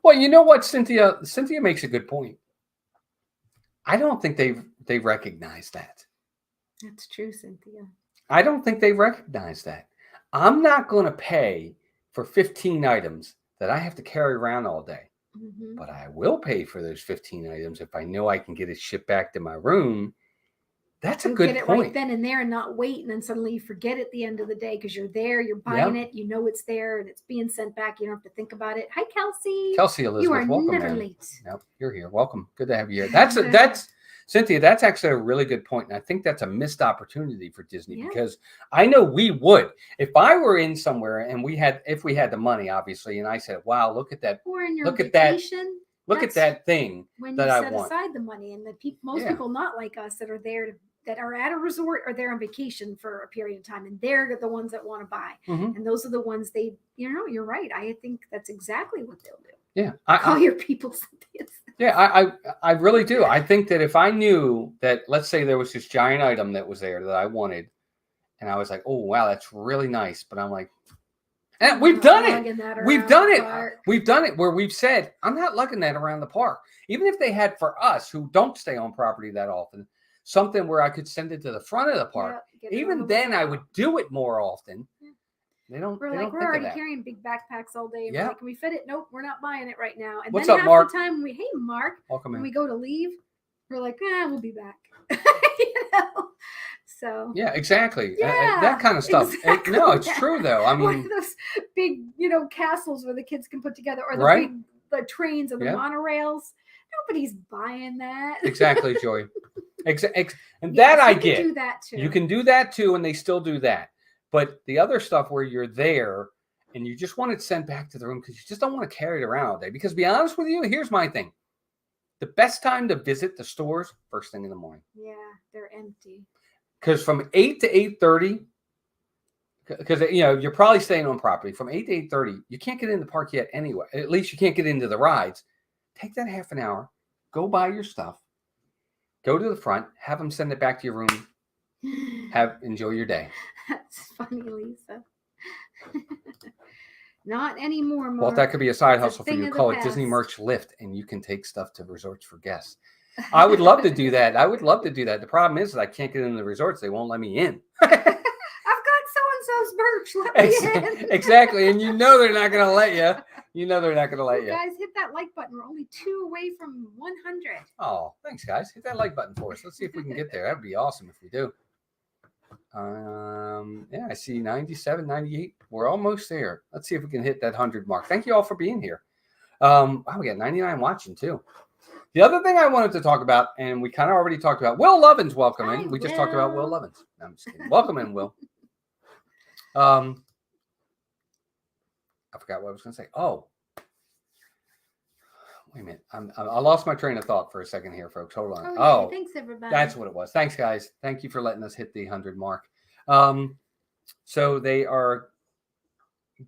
Well, you know what, Cynthia? Cynthia makes a good point. I don't think they recognize that. That's true, Cynthia. I don't think they recognize that. I'm not going to pay for 15 items that I have to carry around all day. Mm-hmm. But I will pay for those 15 items if I know I can get it shipped back to my room. That's a good point. Get it right then and there and not wait, and then suddenly you forget at the end of the day because you're there, you're buying it, you know it's there, and it's being sent back. You don't have to think about it. Hi, Kelsey. Kelsey Elizabeth, you are welcome. Never late. Nope, you're here. Welcome. Good to have you here. That's Cynthia. That's actually a really good point, and I think that's a missed opportunity for Disney because I know we would if I were in somewhere and if we had the money, obviously, and I said, "Wow, look at that! Or in your look vacation, at that! Look at that thing that I want." When you set aside the money, and most people not like us that are there that are at a resort or they're on vacation for a period of time, and they're the ones that want to buy. Mm-hmm. And those are the ones you're right. I think that's exactly what they'll do. Yeah. Call your people. Yeah, I really do. I think that if I knew that, let's say there was this giant item that was there that I wanted, and I was like, oh, wow, that's really nice. But I'm like, and we've done it. We've done it. We've done it where we've said, I'm not lugging that around the park. Even if they had for us who don't stay on property that often, something where I could send it to the front of the park. Even then, I would do it more often. Yeah. They don't. We're already carrying big backpacks all day. Yeah. Like, can we fit it? Nope, we're not buying it right now. And what's then up, Mark? The time hey, Mark. Welcome in. When we go to leave, we're like, we'll be back. So. Yeah, exactly. Yeah, that kind of stuff. Exactly it's true though. I mean, one of those big, castles where the kids can put together, or the trains and the monorails. Nobody's buying that. Exactly, Joy. And that I get. You can do that too. You can do that too, and they still do that. But the other stuff where you're there and you just want it sent back to the room because you just don't want to carry it around all day. Because to be honest with you, here's my thing. The best time to visit the stores, first thing in the morning. Yeah, they're empty. Because from 8 to 8:30, because you're probably staying on property. From 8 to 8:30, you can't get in the park yet anyway. At least you can't get into the rides. Take that half an hour, go buy your stuff, go to the front, have them send it back to your room. Enjoy your day. That's funny, Lisa. Not anymore, Mark. Well, that could be a side hustle for you. Call it Disney Merch Lift, and you can take stuff to resorts for guests. I would love to do that. The problem is that I can't get into the resorts. They won't let me in. I've got so-and-so's merch. Let me in. Exactly. And they're not going to let you. Guys, hit that like button. We're only 2 away from 100. Oh, thanks, guys. Hit that like button for us. Let's see if we can get there. That'd be awesome if we do. Yeah, I see 97, 98. We're almost there. Let's see if we can hit that 100 mark. Thank you all for being here. Wow, we got 99 watching too. The other thing I wanted to talk about, and we kind of already talked about, Will Lovins welcoming. Hi, We just talked about Will Will. Lovins. No, I'm just kidding. Welcome in, Will. I forgot what I was going to say. Oh, wait a minute. I lost my train of thought for a second here, folks. Hold on. Oh, thanks, everybody. That's what it was. Thanks, guys. Thank you for letting us hit the 100 mark. So they are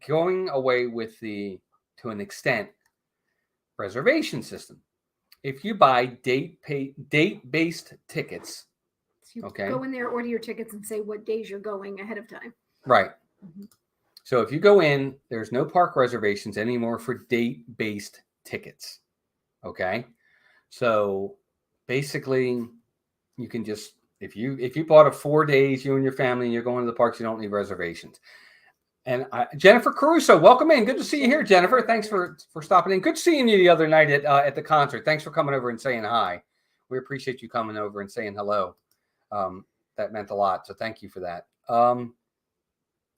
going away with to an extent, reservation system. If you buy date-based tickets, So you okay, go in there, order your tickets, and say what days you're going ahead of time. right. Mm-hmm. So if you go in, there's no park reservations anymore for date-based tickets. Okay. So basically, you can just if you bought a 4 days, you and your family, and you're going to the parks, you don't need reservations. And Jennifer Caruso, welcome in. Good to see you here, Jennifer. Thanks for stopping in. Good seeing you the other night at the concert. Thanks for coming over and saying hi. We appreciate you coming over and saying hello. That meant a lot. So thank you for that.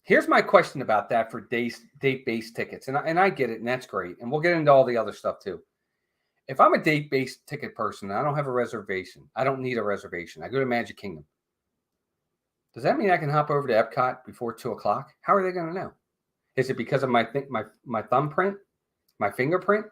Here's my question about that for date-based tickets. And I get it, and that's great. And we'll get into all the other stuff too. If I'm a date-based ticket person, I don't have a reservation. I don't need a reservation. I go to Magic Kingdom. Does that mean I can hop over to Epcot before 2 o'clock? How are they going to know? Is it because of my thumbprint, my fingerprint?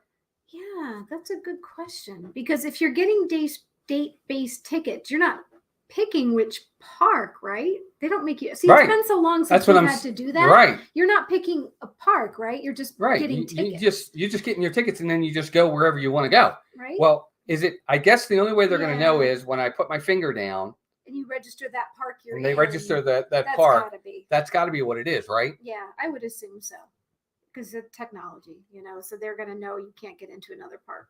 Yeah, that's a good question. Because if you're getting date-based tickets, you're not picking which park, right? They don't make you see. Right. It's been so long since we had to do that. Right. You're not picking a park, right? You're just getting tickets. You're just getting your tickets, and then you just go wherever you want to go. Right. Well, is it? I guess the only way they're going to know is when I put my finger down. And you register that park you're in. And they register that that's park. Gotta be. That's got to be what it is, right? Yeah, I would assume so. Because of technology, so they're going to know you can't get into another park.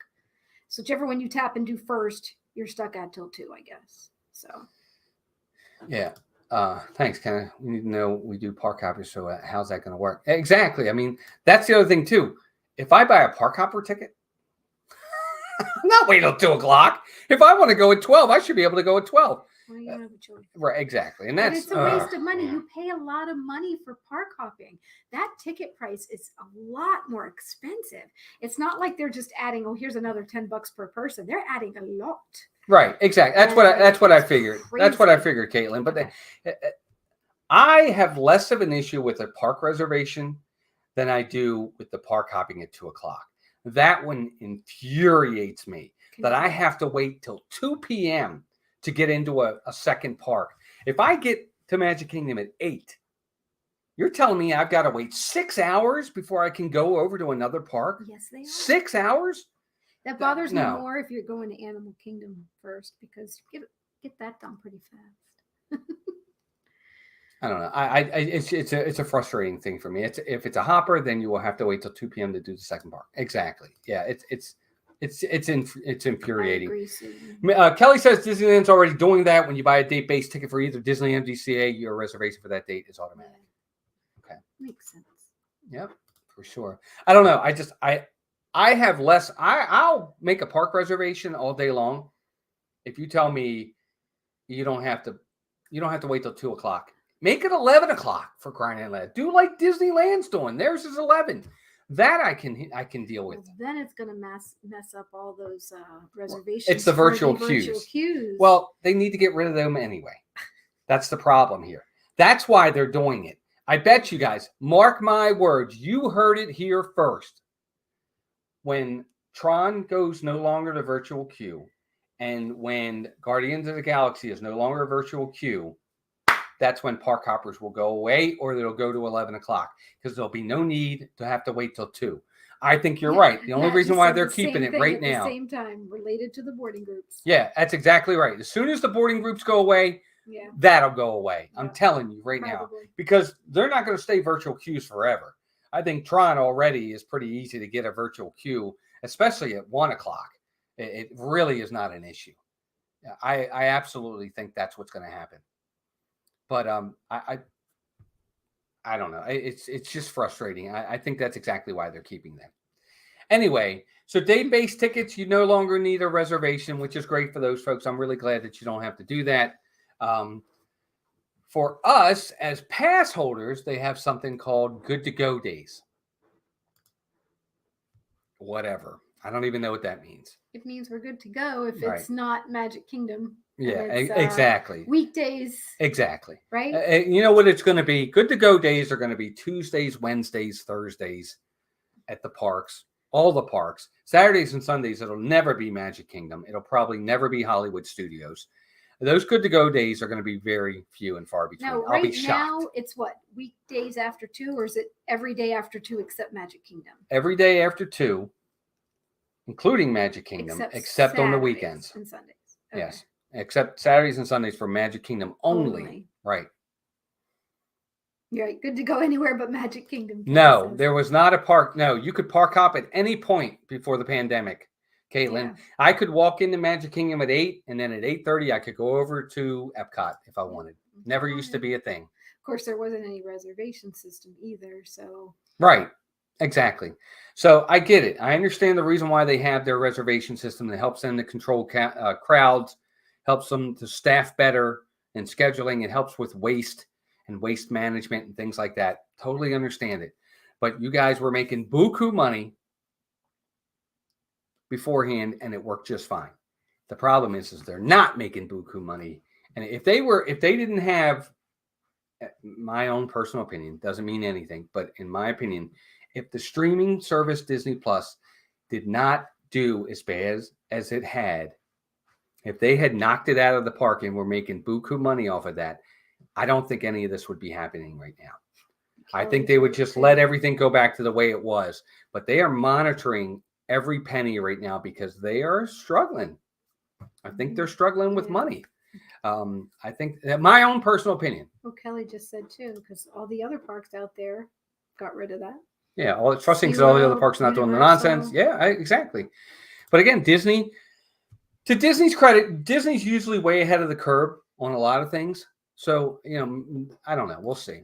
So whichever one you tap and do first, you're stuck at till 2, I guess. So. Yeah. Thanks, Ken. We need to know we do park hoppers. So how's that going to work? Exactly. I mean, that's the other thing too. If I buy a park hopper ticket, I'm not waiting till 2 o'clock. If I want to go at 12, I should be able to go at 12. Well, you don't have a choice. Right, exactly. And But that's it's a waste of money. You pay a lot of money for park hopping. That ticket price is a lot more expensive. It's not like they're just adding, here's another $10 per person. They're adding a lot. Right, exactly. That's what I figured. Crazy. That's what I figured, Caitlin. But I have less of an issue with a park reservation than I do with the park hopping at 2 o'clock. That one infuriates me that I have to wait till 2 p.m. to get into a second park. If I get to Magic Kingdom at 8, you're telling me I've got to wait 6 hours before I can go over to another park? Yes, they are. 6 hours? That bothers me more if you're going to Animal Kingdom first, because you get that done pretty fast. I don't know. It's a frustrating thing for me. If it's a hopper, then you will have to wait till 2 p.m. to do the second park. Exactly. Yeah. It's infuriating. I agree, Kelly says Disneyland's already doing that. When you buy a date-based ticket for either Disney or MDCA, your reservation for that date is automatic. Yeah. Okay. Makes sense. Yep, for sure. I don't know. I have less. I'll make a park reservation all day long. If you tell me you don't have to wait till 2 o'clock. Make it 11 o'clock, for crying out loud. Do like Disneyland's doing. Theirs is 11. That I can deal with. Well, then it's going to mess up all those reservations. It's the virtual queues. Well, they need to get rid of them anyway. That's the problem here. That's why they're doing it. I bet you guys, mark my words, you heard it here first. When Tron goes no longer to virtual queue, and when Guardians of the Galaxy is no longer a virtual queue, that's when park hoppers will go away, or they'll go to 11 o'clock, because there'll be no need to have to wait till 2. I think you're right. The only reason why they're keeping it right now. At the same time, related to the boarding groups. Yeah, that's exactly right. As soon as the boarding groups go away, that'll go away. I'm telling you right now, because they're not going to stay virtual queues forever. I think Tron already is pretty easy to get a virtual queue, especially at 1 o'clock. It really is not an issue. I absolutely think that's what's going to happen. But I don't know. It's just frustrating. I think that's exactly why they're keeping them. Anyway, so day-based tickets, you no longer need a reservation, which is great for those folks. I'm really glad that you don't have to do that. For us as pass holders, they have something called good to go days. Whatever. I don't even know what that means. It means we're good to go if Right. it's not Magic Kingdom. Yeah, It's, exactly. Weekdays. Exactly. Right? You know what it's going to be? Good to go days are going to be Tuesdays, Wednesdays, Thursdays at the parks, all the parks. Saturdays and Sundays, it'll never be Magic Kingdom. It'll probably never be Hollywood Studios. Those good to go days are going to be very few and far between. No, I'll be right shocked. now it's what? Weekdays after 2, or is it every day after 2 except Magic Kingdom? Every day after 2, including Magic Kingdom, except on the weekends. And Sundays. Okay. Yes. Except Saturdays and Sundays for Magic Kingdom only. Right. You're right. Good to go anywhere but Magic Kingdom. No, there was not a park. No, you could park hop at any point before the pandemic, Caitlin. Yeah. I could walk into Magic Kingdom at 8, and then at 8:30 I could go over to Epcot if I wanted. Never used to be a thing. Of course, there wasn't any reservation system either, so. Right. Exactly. So I get it. I understand the reason why they have their reservation system that helps them to control crowds, helps them to staff better and scheduling. It helps with waste and waste management and things like that. Totally understand it. But you guys were making buku money beforehand, and it worked just fine. The problem is they're not making buku money. And if they didn't have, my own personal opinion, doesn't mean anything, but in my opinion, if the streaming service Disney Plus did not do as bad as it had, if they had knocked it out of the park and were making buku money off of that, I don't think any of this would be happening right now. I think they would just let everything go back to the way it was. But they are monitoring every penny right now because they are struggling. I think they're struggling with money. I think my own personal opinion. Well, Kelly just said too, because all the other parks out there got rid of that. Yeah, all it's frustrating because all the other parks are not doing the nonsense. Yeah, exactly. But again, Disney, to Disney's credit, Disney's usually way ahead of the curve on a lot of things. So, I don't know. We'll see.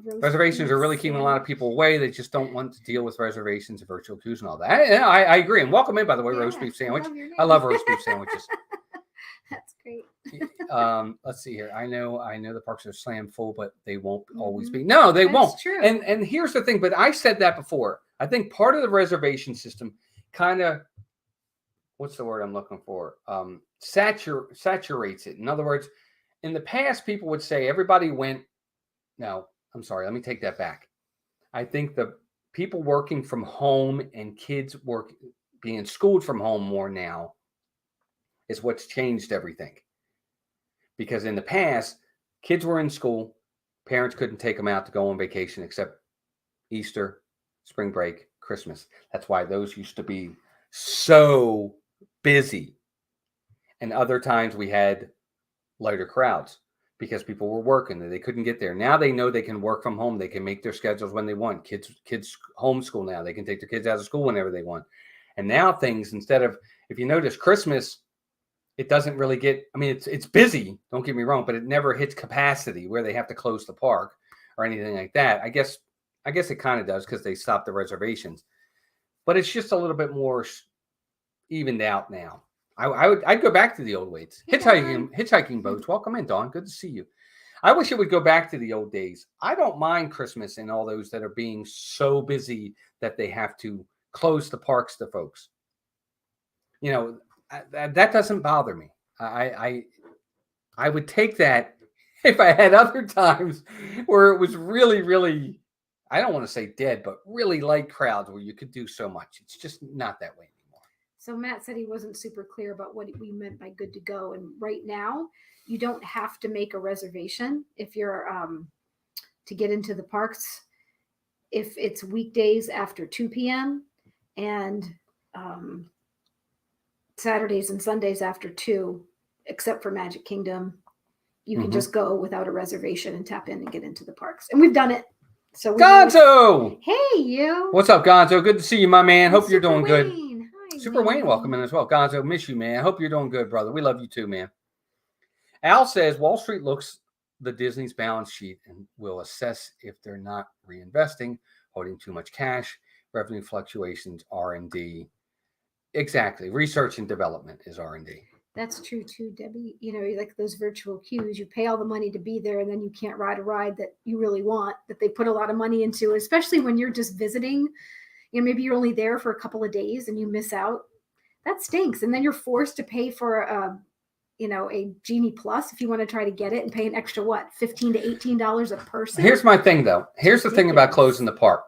Reservations are really keeping a lot of people away. They just don't want to deal with reservations and virtual queues and all that. I agree. And welcome in, by the way, roast beef sandwich. I love roast beef sandwiches. That's great. Let's see here. I know the parks are slammed full, but they won't always be. No, they won't. True. And here's the thing, but I said that before. I think part of the reservation system kind of, what's the word I'm looking for? Saturates it. In other words, in the past, people would say everybody went. No, I'm sorry. Let me take that back. I think the people working from home and kids being schooled from home more now is what's changed everything. Because in the past, kids were in school, parents couldn't take them out to go on vacation except Easter, spring break, Christmas. That's why those used to be so busy. And other times we had lighter crowds because people were working and they couldn't get there. Now they know they can work from home. They can make their schedules when they want. Kids homeschool now. They can take their kids out of school whenever they want. And now things, instead of, if you notice, Christmas, it doesn't really get, I mean, it's busy, don't get me wrong, but it never hits capacity where they have to close the park or anything like that. I guess it kind of does because they stopped the reservations. But it's just a little bit more evened out now. I'd go back to the old ways. Hitchhiking boats. Welcome in, Dawn. Good to see you. I wish it would go back to the old days. I don't mind Christmas and all those that are being so busy that they have to close the parks to folks. That doesn't bother me. I would take that if I had other times where it was really, really, I don't want to say dead, but really light crowds where you could do so much. It's just not that way anymore. So Matt said he wasn't super clear about what we meant by good to go. And right now, you don't have to make a reservation if you're to get into the parks. If it's weekdays after 2 p.m. and Saturdays and Sundays after 2, except for Magic Kingdom, you can just go without a reservation and tap in and get into the parks. And we've done it. So Gonzo! Hey, you. What's up, Gonzo? Good to see you, my man. Hope you're doing good. Hi, Super Wayne, welcome in as well. Gonzo, miss you, man. Hope you're doing good, brother. We love you too, man. Al says Wall Street looks the Disney's balance sheet and will assess if they're not reinvesting, holding too much cash, revenue fluctuations, R&D. Exactly. Research and development is R&D. That's true too, Debbie. Like those virtual queues, you pay all the money to be there and then you can't ride a ride that you really want, that they put a lot of money into, especially when you're just visiting. Maybe you're only there for a couple of days and you miss out. That stinks. And then you're forced to pay for a Genie Plus if you want to try to get it and pay an extra, what, $15 to $18 a person? Here's my thing, though. Here's the thing about closing the park.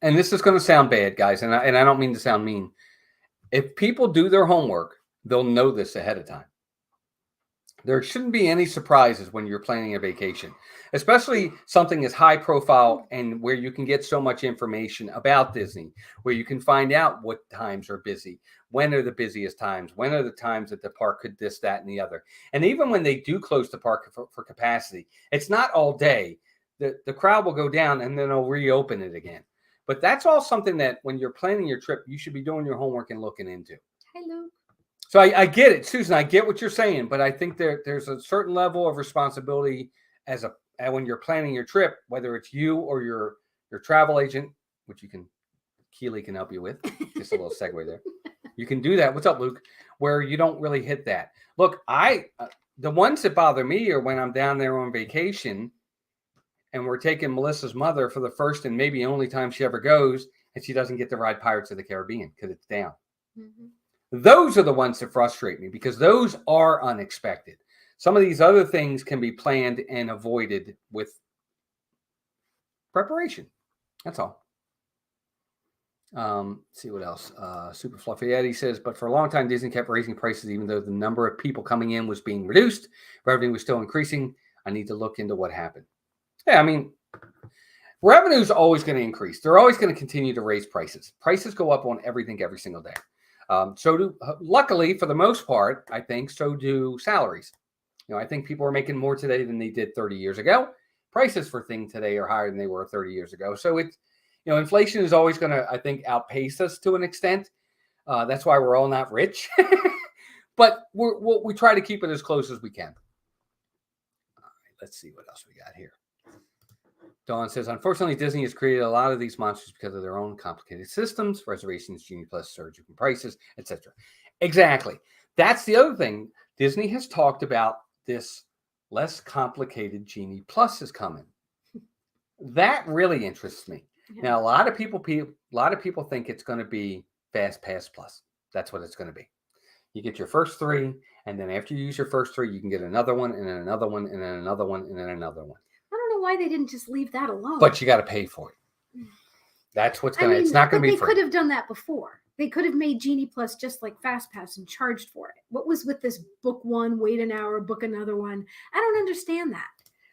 And this is going to sound bad, guys, and I don't mean to sound mean. If people do their homework, they'll know this ahead of time. There shouldn't be any surprises when you're planning a vacation, especially something as high profile and where you can get so much information about Disney, where you can find out what times are busy, when are the busiest times, when are the times that the park could this, that, and the other. And even when they do close the park for capacity, it's not all day. The crowd will go down and then they'll reopen it again. But that's all something that when you're planning your trip, you should be doing your homework and looking into. Hi, Luke. So I get it, Susan. I get what you're saying, but I think there's a certain level of responsibility when you're planning your trip, whether it's you or your travel agent, which Keylee can help you with. Just a little segue there. You can do that. What's up, Luke? Where you don't really hit that. Look, the ones that bother me are when I'm down there on vacation and we're taking Melissa's mother for the first and maybe only time she ever goes, and she doesn't get to ride Pirates of the Caribbean because it's down. Mm-hmm. Those are the ones that frustrate me because those are unexpected. Some of these other things can be planned and avoided with preparation. That's all. See what else. Super Fluffy Eddie says, but for a long time, Disney kept raising prices even though the number of people coming in was being reduced. Revenue was still increasing. I need to look into what happened. Yeah, I mean, revenue is always going to increase. They're always going to continue to raise prices. Prices go up on everything every single day. Luckily, for the most part, I think, so do salaries. I think people are making more today than they did 30 years ago. Prices for things today are higher than they were 30 years ago. So it's, inflation is always going to, I think, outpace us to an extent. That's why we're all not rich. But we try to keep it as close as we can. All right, let's see what else we got here. Dawn says, unfortunately, Disney has created a lot of these monsters because of their own complicated systems, reservations, Genie Plus, surge in prices, etc. Exactly. That's the other thing. Disney has talked about this less complicated Genie Plus is coming. That really interests me. Yeah. Now, a lot of people think it's going to be Fast Pass Plus. That's what it's going to be. You get your first 3, and then after you use your first 3, you can get another one, and then another one, and then another one, and then another one. I don't know why they didn't just leave that alone. But you got to pay for it. That's what's going to, it's not going to be free. They could have done that before. They could have made Genie Plus just like Fast Pass and charged for it. What was with this book one, wait an hour, book another one? I don't understand that.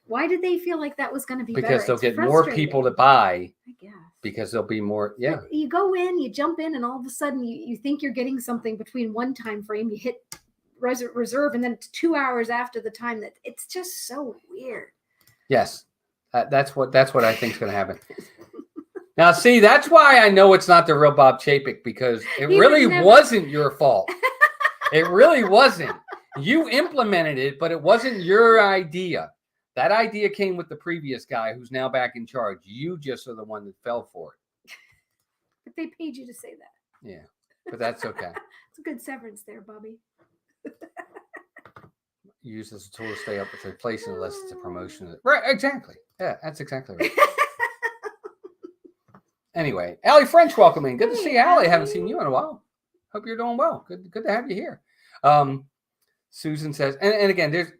Why did they feel like that was going to be better? Because they'll get more people to buy. I guess. Because there'll be more, yeah. But you go in, you jump in, and all of a sudden you think you're getting something between one time frame, you hit reserve, and then it's 2 hours after the time that it's just so weird. Yes. That's what I think is going to happen. Now, see, that's why I know it's not the real Bob Chapek, because it really wasn't your fault. It really wasn't. You implemented it, but it wasn't your idea. That idea came with the previous guy who's now back in charge. You just are the one that fell for it. But they paid you to say that. Yeah, but that's okay. It's a good severance there, Bobby. Use as a tool to stay up with replacing unless it's a promotion. Right, exactly. Yeah, that's exactly right. Anyway, Allie French, welcome in. Good to see you, Allie. Haven't seen you in a while. Hope you're doing well. Good to have you here. Susan says, and again, there's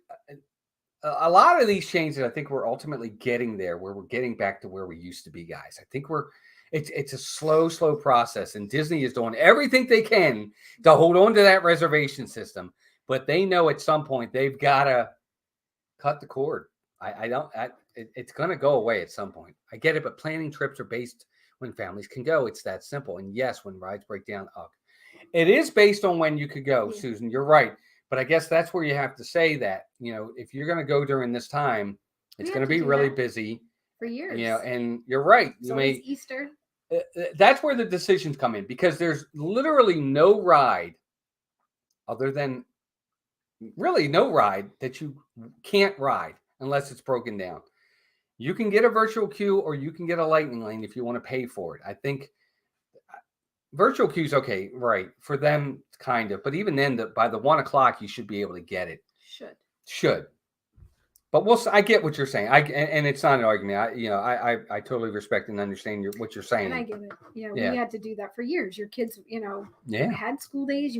a lot of these changes. I think we're ultimately getting there, where we're getting back to where we used to be, guys. I think it's a slow process, and Disney is doing everything they can to hold on to that reservation system, but they know at some point they've got to cut the cord. It's going to go away at some point. I get it, but planning trips are based when families can go. It's that simple. And yes, when rides break down, it is based on when you could go, yeah. Susan, you're right. But I guess that's where you have to say that, if you're going to go during this time, it's going to be really busy for years. And you're right. It's Easter. That's where the decisions come in, because there's literally no ride that you can't ride unless it's broken down. You can get a virtual queue or you can get a lightning lane if you want to pay for it. I think virtual queue's okay, right? For them, kind of. But even then, by the 1 o'clock, you should be able to get it. Should. But I get what you're saying. And it's not an argument. I totally respect and understand what you're saying. And I get it. We had to do that for years. Your kids, had school days.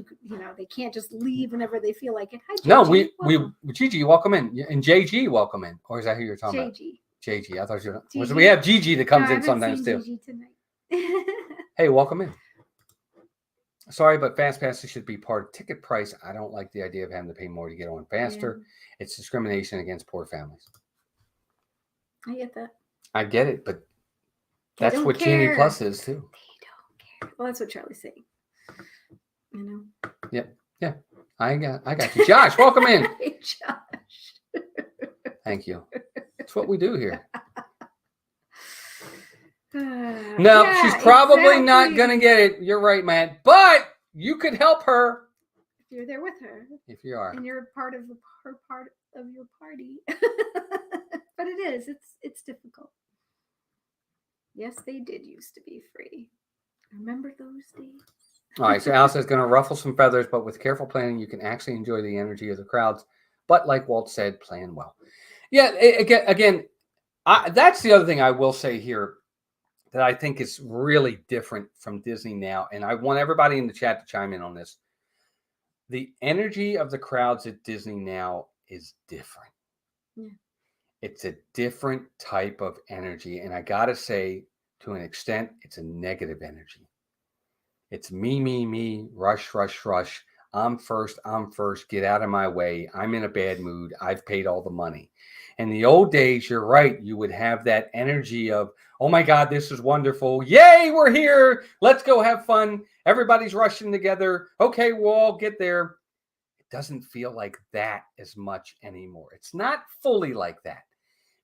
They can't just leave whenever they feel like it. Hi, Gigi. No, Gigi, welcome in, and JG, welcome in. Or is that who you're talking about? JG. I thought you were. We have Gigi that comes in sometimes too. Gigi tonight. Hey, welcome in. Sorry, but fast passes should be part of ticket price. I don't like the idea of having to pay more to get on faster. Yeah. It's discrimination against poor families. I get that. I get it, but that's what Genie Plus is too. They don't care. Well, that's what Charlie's saying. Yep. Yeah. I got you. Josh, welcome in. Hey, Josh. Thank you. That's what we do here. No, she's probably not going to get it. You're right, man. But you could help her. If you're there with her. If you are. And you're part of her part of your party. But it is. It's difficult. Yes, they did used to be free. Remember those days? All right, so Alice is going to ruffle some feathers, but with careful planning, you can actually enjoy the energy of the crowds. But like Walt said, plan well. Yeah, again, that's the other thing I will say here that I think is really different from Disney now. And I want everybody in the chat to chime in on this. The energy of the crowds at Disney now is different. Yeah. It's a different type of energy. And I got to say, to an extent, it's a negative energy. It's me, rush, rush, rush. I'm first, get out of my way. I'm in a bad mood. I've paid all the money. In the old days, you're right. You would have that energy of, oh my God, this is wonderful. Yay, we're here. Let's go have fun. Everybody's rushing together. Okay, we'll all get there. It doesn't feel like that as much anymore. It's not fully like that.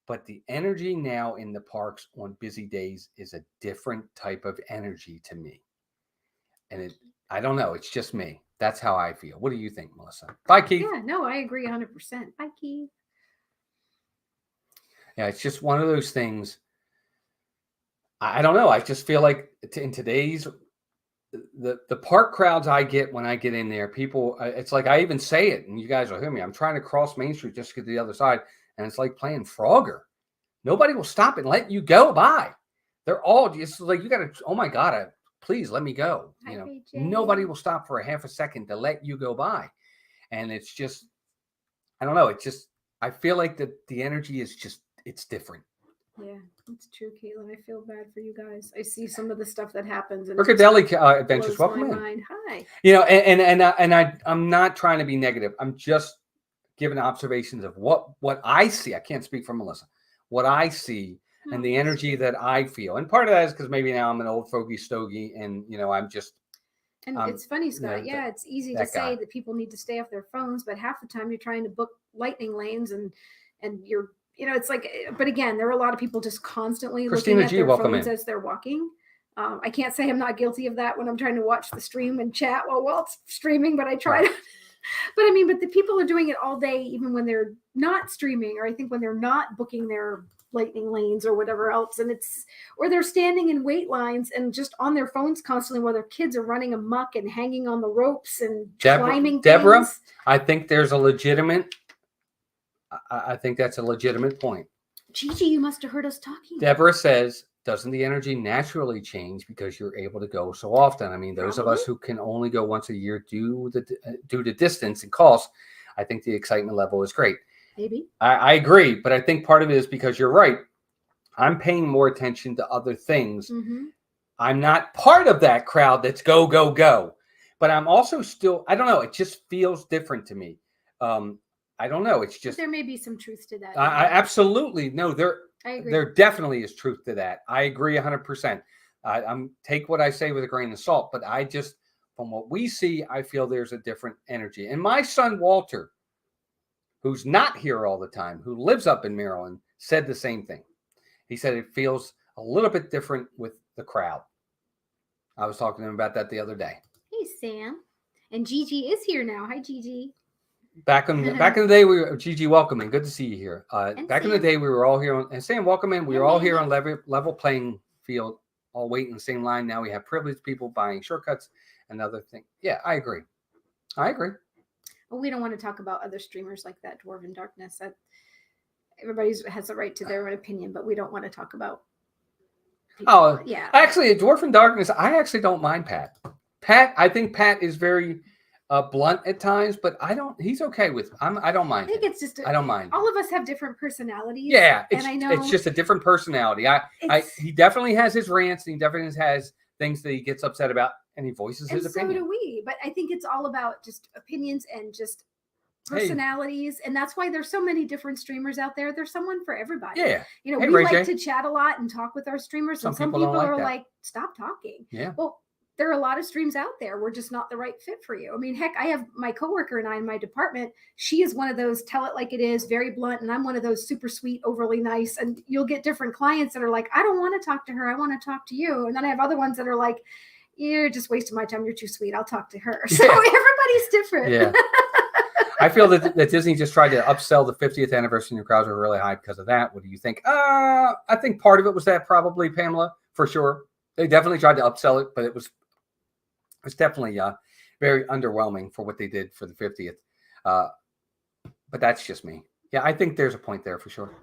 But the energy now in the parks on busy days is a different type of energy to me. And I don't know. It's just me. That's how I feel. What do you think, Melissa? Bye, Keith. Yeah, no, I agree 100%. Bye, Keith. Yeah, it's just one of those things. I don't know. I just feel like in today's, the park crowds I get when I get in there, people, it's like I even say it, and you guys will hear me. I'm trying to cross Main Street just to get to the other side, and it's like playing Frogger. Nobody will stop and let you go by. They're all just like, you got to, oh my God, please let me go. Nobody will stop for a half a second to let you go by. And it's just, I don't know. It's just, I feel like the energy is just, it's different. Yeah, it's true, Caitlin. I feel bad for you guys. I see some of the stuff that happens. And Rickadelli Adventures, welcome in. Mind. Hi. I'm not trying to be negative. I'm just giving observations of what I see. I can't speak for Melissa. What I see and the energy that I feel. And part of that is because maybe now I'm an old fogey stogie and, I'm just. And it's funny, Scott. It's easy to say that people need to stay off their phones, but half the time you're trying to book lightning lanes and you're, it's like, but again, there are a lot of people just constantly looking at their phones as they're walking. I can't say I'm not guilty of that when I'm trying to watch the stream and chat while it's streaming, but I try to. But the people are doing it all day, even when they're not streaming, or I think when they're not booking their lightning lanes or whatever else. And or they're standing in wait lines and just on their phones constantly while their kids are running amok and hanging on the ropes and climbing Deborah, things. I think that's a legitimate point. Gigi, you must have heard us talking. Deborah says, doesn't the energy naturally change because you're able to go so often? I mean, those of us who can only go once a year due to distance and cost, I think the excitement level is great. Maybe. I agree, but I think part of it is because you're right. I'm paying more attention to other things. Mm-hmm. I'm not part of that crowd that's go, go, go. But I'm also still, I don't know, it just feels different to me. I don't know. It's just. But there may be some truth to that. I absolutely. No, I agree. There definitely is truth to that. I agree 100%. I'm take what I say with a grain of salt, but I just, from what we see, I feel there's a different energy. And my son, Walter, who's not here all the time, who lives up in Maryland, said the same thing. He said it feels a little bit different with the crowd. I was talking to him about that the other day. Hey, Sam. And Gigi is here now. Hi, Gigi. Back in the day, we were Gigi, welcome in. Good to see you here. Back in the Sam. day, we were all here and Sam, welcome in. We Yeah, were all here baby. on level playing field, all waiting in the same line. Now we have privileged people buying shortcuts. Another thing. Yeah, I agree. Well, we don't want to talk about other streamers like that, Dwarven Darkness. Everybody has a right to their own opinion, but we don't want to talk about people. Oh, yeah. Actually, Dwarf in Darkness, I actually don't mind Pat. I think Pat is very blunt at times, but he's okay with. I don't mind. I think it's just. I don't mind. All of us have different personalities. Yeah, and I know it's just a different personality. He definitely has his rants, and he definitely has things that he gets upset about, and he voices his opinion. So do we. But I think it's all about just opinions and just personalities, and that's why there's so many different streamers out there. There's someone for everybody. Yeah, we like to chat a lot and talk with our streamers, and some people are like, stop talking. Yeah. Well, there are a lot of streams out there. We're just not the right fit for you. I mean, heck, I have my coworker and I in my department. She is one of those tell it like it is, very blunt, and I'm one of those super sweet, overly nice. And you'll get different clients that are like, I don't want to talk to her. I want to talk to you. And then I have other ones that are like, you're just wasting my time. You're too sweet. I'll talk to her. So everybody's different. Yeah. I feel that Disney just tried to upsell the 50th anniversary and the crowds were really high because of that. What do you think? I think part of it was that probably, Pamela, for sure. They definitely tried to upsell it, but it was definitely very underwhelming for what they did for the 50th. But that's just me. Yeah, I think there's a point there for sure.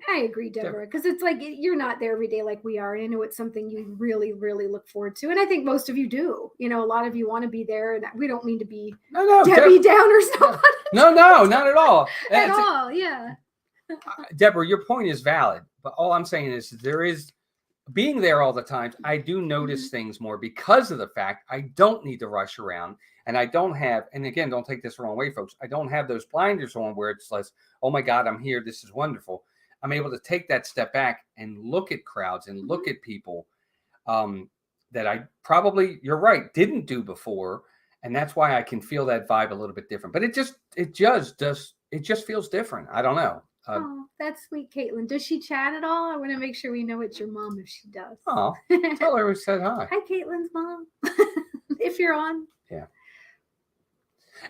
I agree, Deborah, because it's like you're not there every day like we are. And I know it's something you really, really look forward to. And I think most of you do. A lot of you want to be there. And we don't mean to be Debbie Downers. No, not at all. At all, yeah. Deborah, your point is valid. But all I'm saying is there is being there all the time. I do notice things more because of the fact I don't need to rush around. And I don't have, and again, don't take this the wrong way, folks. I don't have those blinders on where it's like, oh my God, I'm here. This is wonderful. I'm able to take that step back and look at crowds and look at people that I probably, you're right, didn't do before. And that's why I can feel that vibe a little bit different. But it just feels different. I don't know. Oh, that's sweet, Caitlin. Does she chat at all? I want to make sure we know it's your mom if she does. Oh, tell her we said hi. Hi, Caitlin's mom. If you're on. Yeah.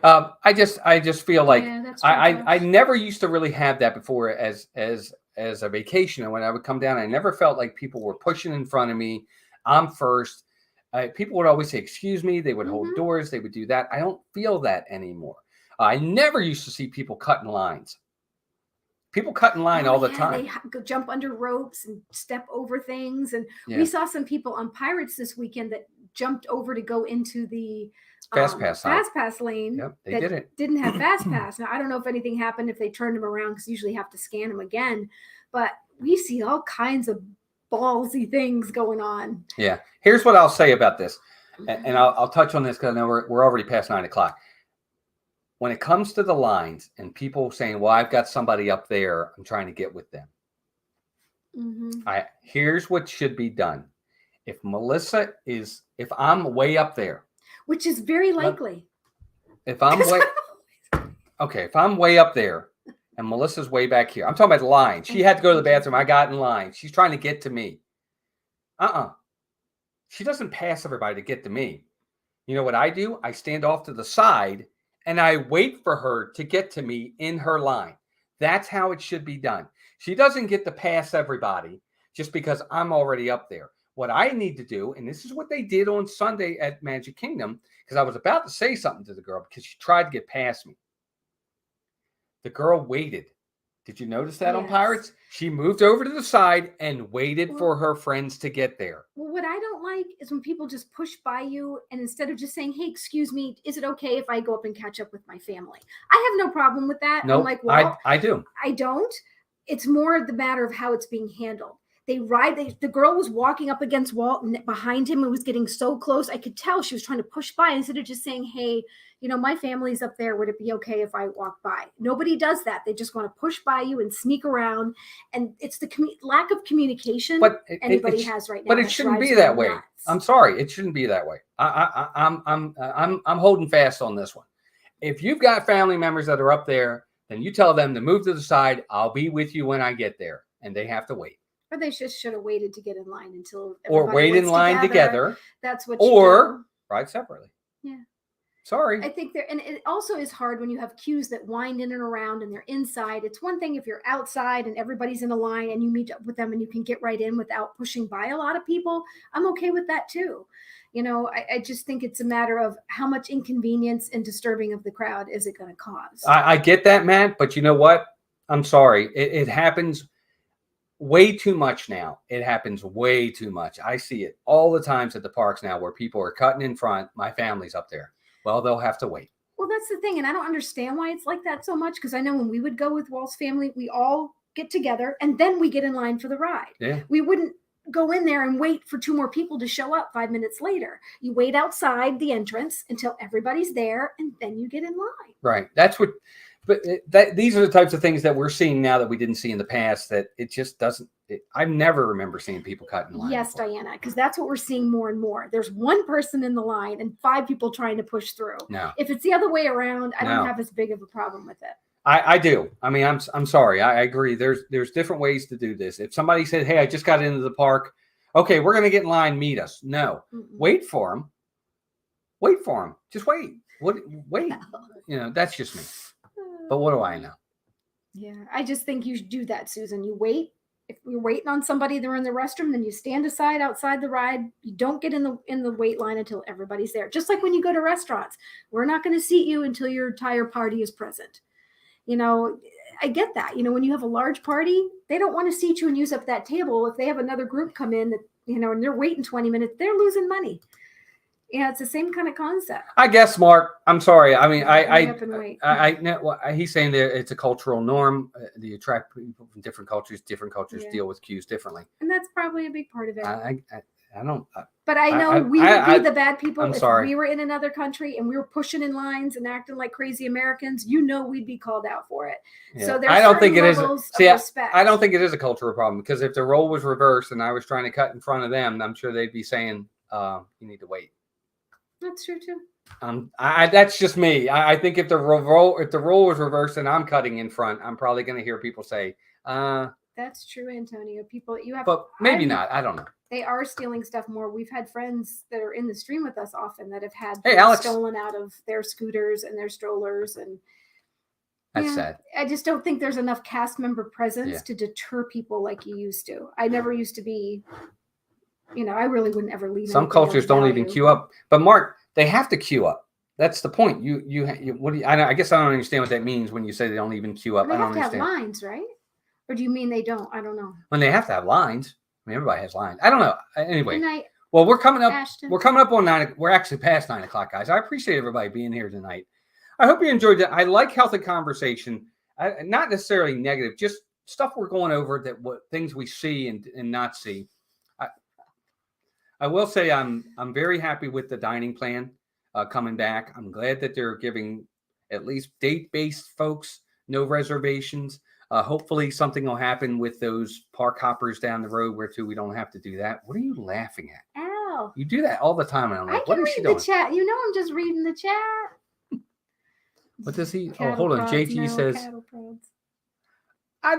I just feel like I never used to really have that before as a vacation. And when I would come down, I never felt like people were pushing in front of me. I'm first. People would always say, excuse me. They would hold doors. They would do that. I don't feel that anymore. I never used to see people cutting lines. People cut in line all the time. They jump under ropes and step over things. And we saw some people on Pirates this weekend that jumped over to go into the fast pass lane. Yep, they did it. Didn't have fast pass. Now, I don't know if anything happened if they turned them around because usually have to scan them again. But we see all kinds of ballsy things going on. Yeah. Here's what I'll say about this. And I'll touch on this because I know we're already past 9 o'clock. When it comes to the lines and people saying, well, I've got somebody up there, I'm trying to get with them. Here's what should be done. If I'm way up there. Which is very likely. If I'm way up there and Melissa's way back here, I'm talking about the line. She had to go to the bathroom. I got in line. She's trying to get to me. She doesn't pass everybody to get to me. You know what I do? I stand off to the side and I wait for her to get to me in her line. That's how it should be done. She doesn't get to pass everybody just because I'm already up there. What I need to do, and this is what they did on Sunday at Magic Kingdom, because I was about to say something to the girl because she tried to get past me. The girl waited. Did you notice that on Pirates? She moved over to the side and waited for her friends to get there. Well, what I don't like is when people just push by you and instead of just saying, hey, excuse me, is it okay if I go up and catch up with my family? I have no problem with that. No, I do. I don't. It's more the matter of how it's being handled. The girl was walking up against Walt and behind him and was getting so close. I could tell she was trying to push by instead of just saying, hey, my family's up there. Would it be okay if I walk by? Nobody does that. They just want to push by you and sneak around. And it's the lack of communication anybody has right now. But it shouldn't be that way. Nuts. I'm sorry. It shouldn't be that way. I'm holding fast on this one. If you've got family members that are up there, then you tell them to move to the side. I'll be with you when I get there. And they have to wait. Or they just should have waited to get in line until or wait in line together. That's what or ride separately. Yeah. Sorry. I think and it also is hard when you have queues that wind in and around and they're inside. It's one thing if you're outside and everybody's in a line and you meet up with them and you can get right in without pushing by a lot of people. I'm okay with that too. I just think it's a matter of how much inconvenience and disturbing of the crowd is it going to cause. I get that, Matt, but you know what? I'm sorry. It happens way too much now. It happens way too much. I see it all the times at the parks now where people are cutting in front. My family's up there. Well, they'll have to wait. Well, that's the thing. And I don't understand why it's like that so much. Because I know when we would go with Walt's family, we all get together and then we get in line for the ride. Yeah. We wouldn't go in there and wait for 2 more people to show up 5 minutes later. You wait outside the entrance until everybody's there and then you get in line. Right. These are the types of things that we're seeing now that we didn't see in the past, that it just doesn't. I never remember seeing people cut in line. Yes, before. Diana, because that's what we're seeing more and more. There's one person in the line and 5 people trying to push through. No. If it's the other way around, I don't have as big of a problem with it. I do. I mean, I'm sorry. I agree. There's different ways to do this. If somebody said, "Hey, I just got into the park. Okay, we're going to get in line. Meet us." No. Wait for them. Wait for them. Just wait. Wait. That's just me. But what do I know? Yeah, I just think you should do that, Susan. You wait. If you're waiting on somebody, they're in the restroom, then you stand aside outside the ride. You don't get in the wait line until everybody's there. Just like when you go to restaurants, we're not going to seat you until your entire party is present. I get that. When you have a large party, they don't want to seat you and use up that table. If they have another group come in that, and they're waiting 20 minutes, they're losing money. Yeah, it's the same kind of concept. I guess, Mark. I'm sorry. I mean, he's saying that it's a cultural norm. You attract people from different cultures. Different cultures deal with queues differently, and that's probably a big part of it. I don't. But I know we would be the bad people if we were in another country and we were pushing in lines and acting like crazy Americans. We'd be called out for it. Yeah. So there's I don't think it is. Respect. I don't think it is a cultural problem, because if the role was reversed and I was trying to cut in front of them, I'm sure they'd be saying, "You need to wait." That's true too. That's just me. I think if the role was reversed and I'm cutting in front, I'm probably going to hear people say, That's true, Antonio. But maybe not. I don't know. They are stealing stuff more. We've had friends that are in the stream with us often that have had stolen out of their scooters and their strollers, and that's sad. I just don't think there's enough cast member presence to deter people like you used to. I never used to be. I really wouldn't ever leave. Some cultures don't even queue up. But Mark, they have to queue up. That's the point. I guess I don't understand what that means when you say they don't even queue up. They I don't have understand. To have lines, right? Or do you mean they don't? I don't know. When they have to have lines. I mean, everybody has lines. I don't know. Anyway. Good night, well, we're coming up. Ashton. We're coming up on 9. We're actually past 9 o'clock, guys. I appreciate everybody being here tonight. I hope you enjoyed it. I like healthy conversation. Not necessarily negative, just stuff we're going over, what things we see and not see. I will say I'm very happy with the dining plan coming back. I'm glad that they're giving at least date-based folks no reservations. Hopefully something will happen with those park hoppers down the road where we don't have to do that. What are you laughing at? Ow. You do that all the time. And I'm like, what is she doing? The chat. I'm just reading the chat. What does he? Cattle hold on. prods, JT says. I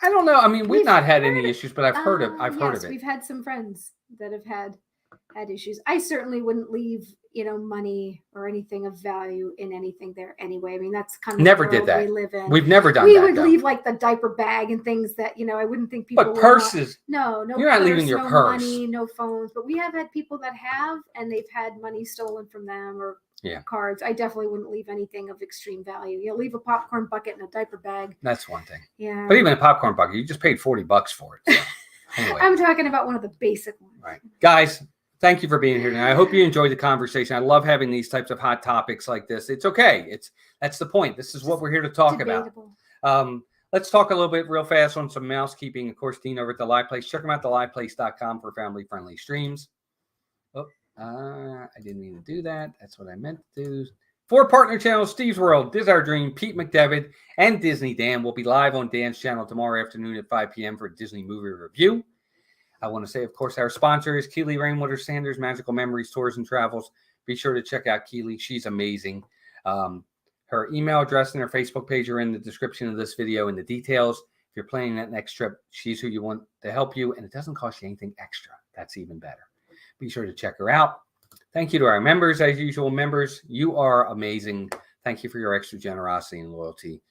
don't know. I mean, we've not had any issues, but I've heard of it. We've had some friends that have had issues. I certainly wouldn't leave, money or anything of value in anything there anyway. I mean, that's kind of never the did that. We live in. We've never done that. We would leave like the diaper bag and things that, I wouldn't think people. But purses. No. You're not leaving your purse. Money, no phones. But we have had people that have, and they've had money stolen from them or cards. I definitely wouldn't leave anything of extreme value. Leave a popcorn bucket and a diaper bag. That's one thing. Yeah. But even a popcorn bucket, you just paid $40 for it. So. Anyway. I'm talking about one of the basic ones. Right. Guys, thank you for being here tonight. I hope you enjoyed the conversation. I love having these types of hot topics like this. It's okay. That's the point. This is what we're here to talk about. Let's talk a little bit real fast on some mousekeeping. Of course, Dean over at The Live Place. Check them out, theliveplace.com for family-friendly streams. I didn't mean to do that. That's what I meant to do. 4 partner channels, Steve's World, Diz Our Dream, Pete McDevitt, and Disney Dan will be live on Dan's channel tomorrow afternoon at 5 p.m. for a Disney movie review. I want to say, of course, our sponsor is Keylee, Rainwaters-Sanders, Magical Memories, Tours, and Travels. Be sure to check out Keylee. She's amazing. Her email address and her Facebook page are in the description of this video and the details. If you're planning that next trip, she's who you want to help you, and it doesn't cost you anything extra. That's even better. Be sure to check her out. Thank you to our members, as usual. Members, you are amazing. Thank you for your extra generosity and loyalty.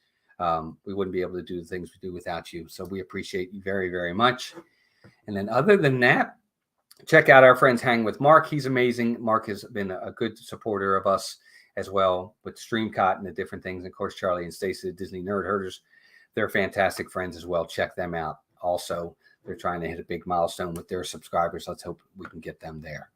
We wouldn't be able to do the things we do without you. So we appreciate you very, very much. And then other than that, check out our friends Hang with Mark. He's amazing. Mark has been a good supporter of us as well with StreamCot and the different things. And of course, Charlie and Stacey, the Disney Nerd Herders, they're fantastic friends as well. Check them out. Also, they're trying to hit a big milestone with their subscribers. Let's hope we can get them there.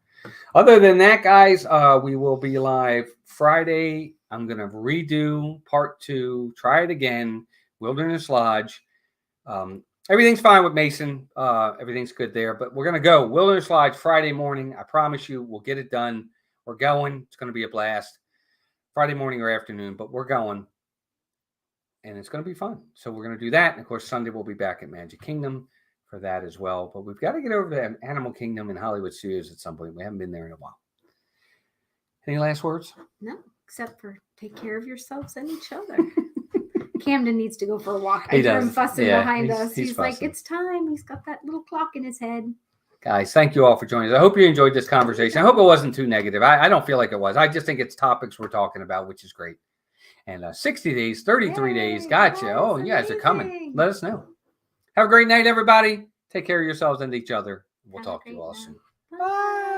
Other than that, guys, we will be live Friday. I'm going to redo part 2, try it again, Wilderness Lodge. Everything's fine with Mason. Everything's good there, but we're going to go Wilderness Lodge Friday morning. I promise you we'll get it done. We're going. It's going to be a blast. Friday morning or afternoon, but we're going. And it's going to be fun. So we're going to do that. And, of course, Sunday we'll be back at Magic Kingdom for that as well. But we've got to get over to Animal Kingdom and Hollywood Studios at some point. We haven't been there in a while. Any last words? No, except for take care of yourselves and each other. Camden needs to go for a walk. I He hear does. him fussing Yeah, behind us. he's He's like, fussing. it's time. He's got that little clock in his head. Guys, thank you all for joining us. I hope you enjoyed this conversation. I hope it wasn't too negative. I don't feel like it was. I just think it's topics we're talking about, which is great. And 60 days, 33 days. Gotcha. That's Oh, you guys are coming. amazing. Let us know. Have a great night, everybody. Take care of yourselves and each other. We'll Have a talk to you great all night. soon. Bye.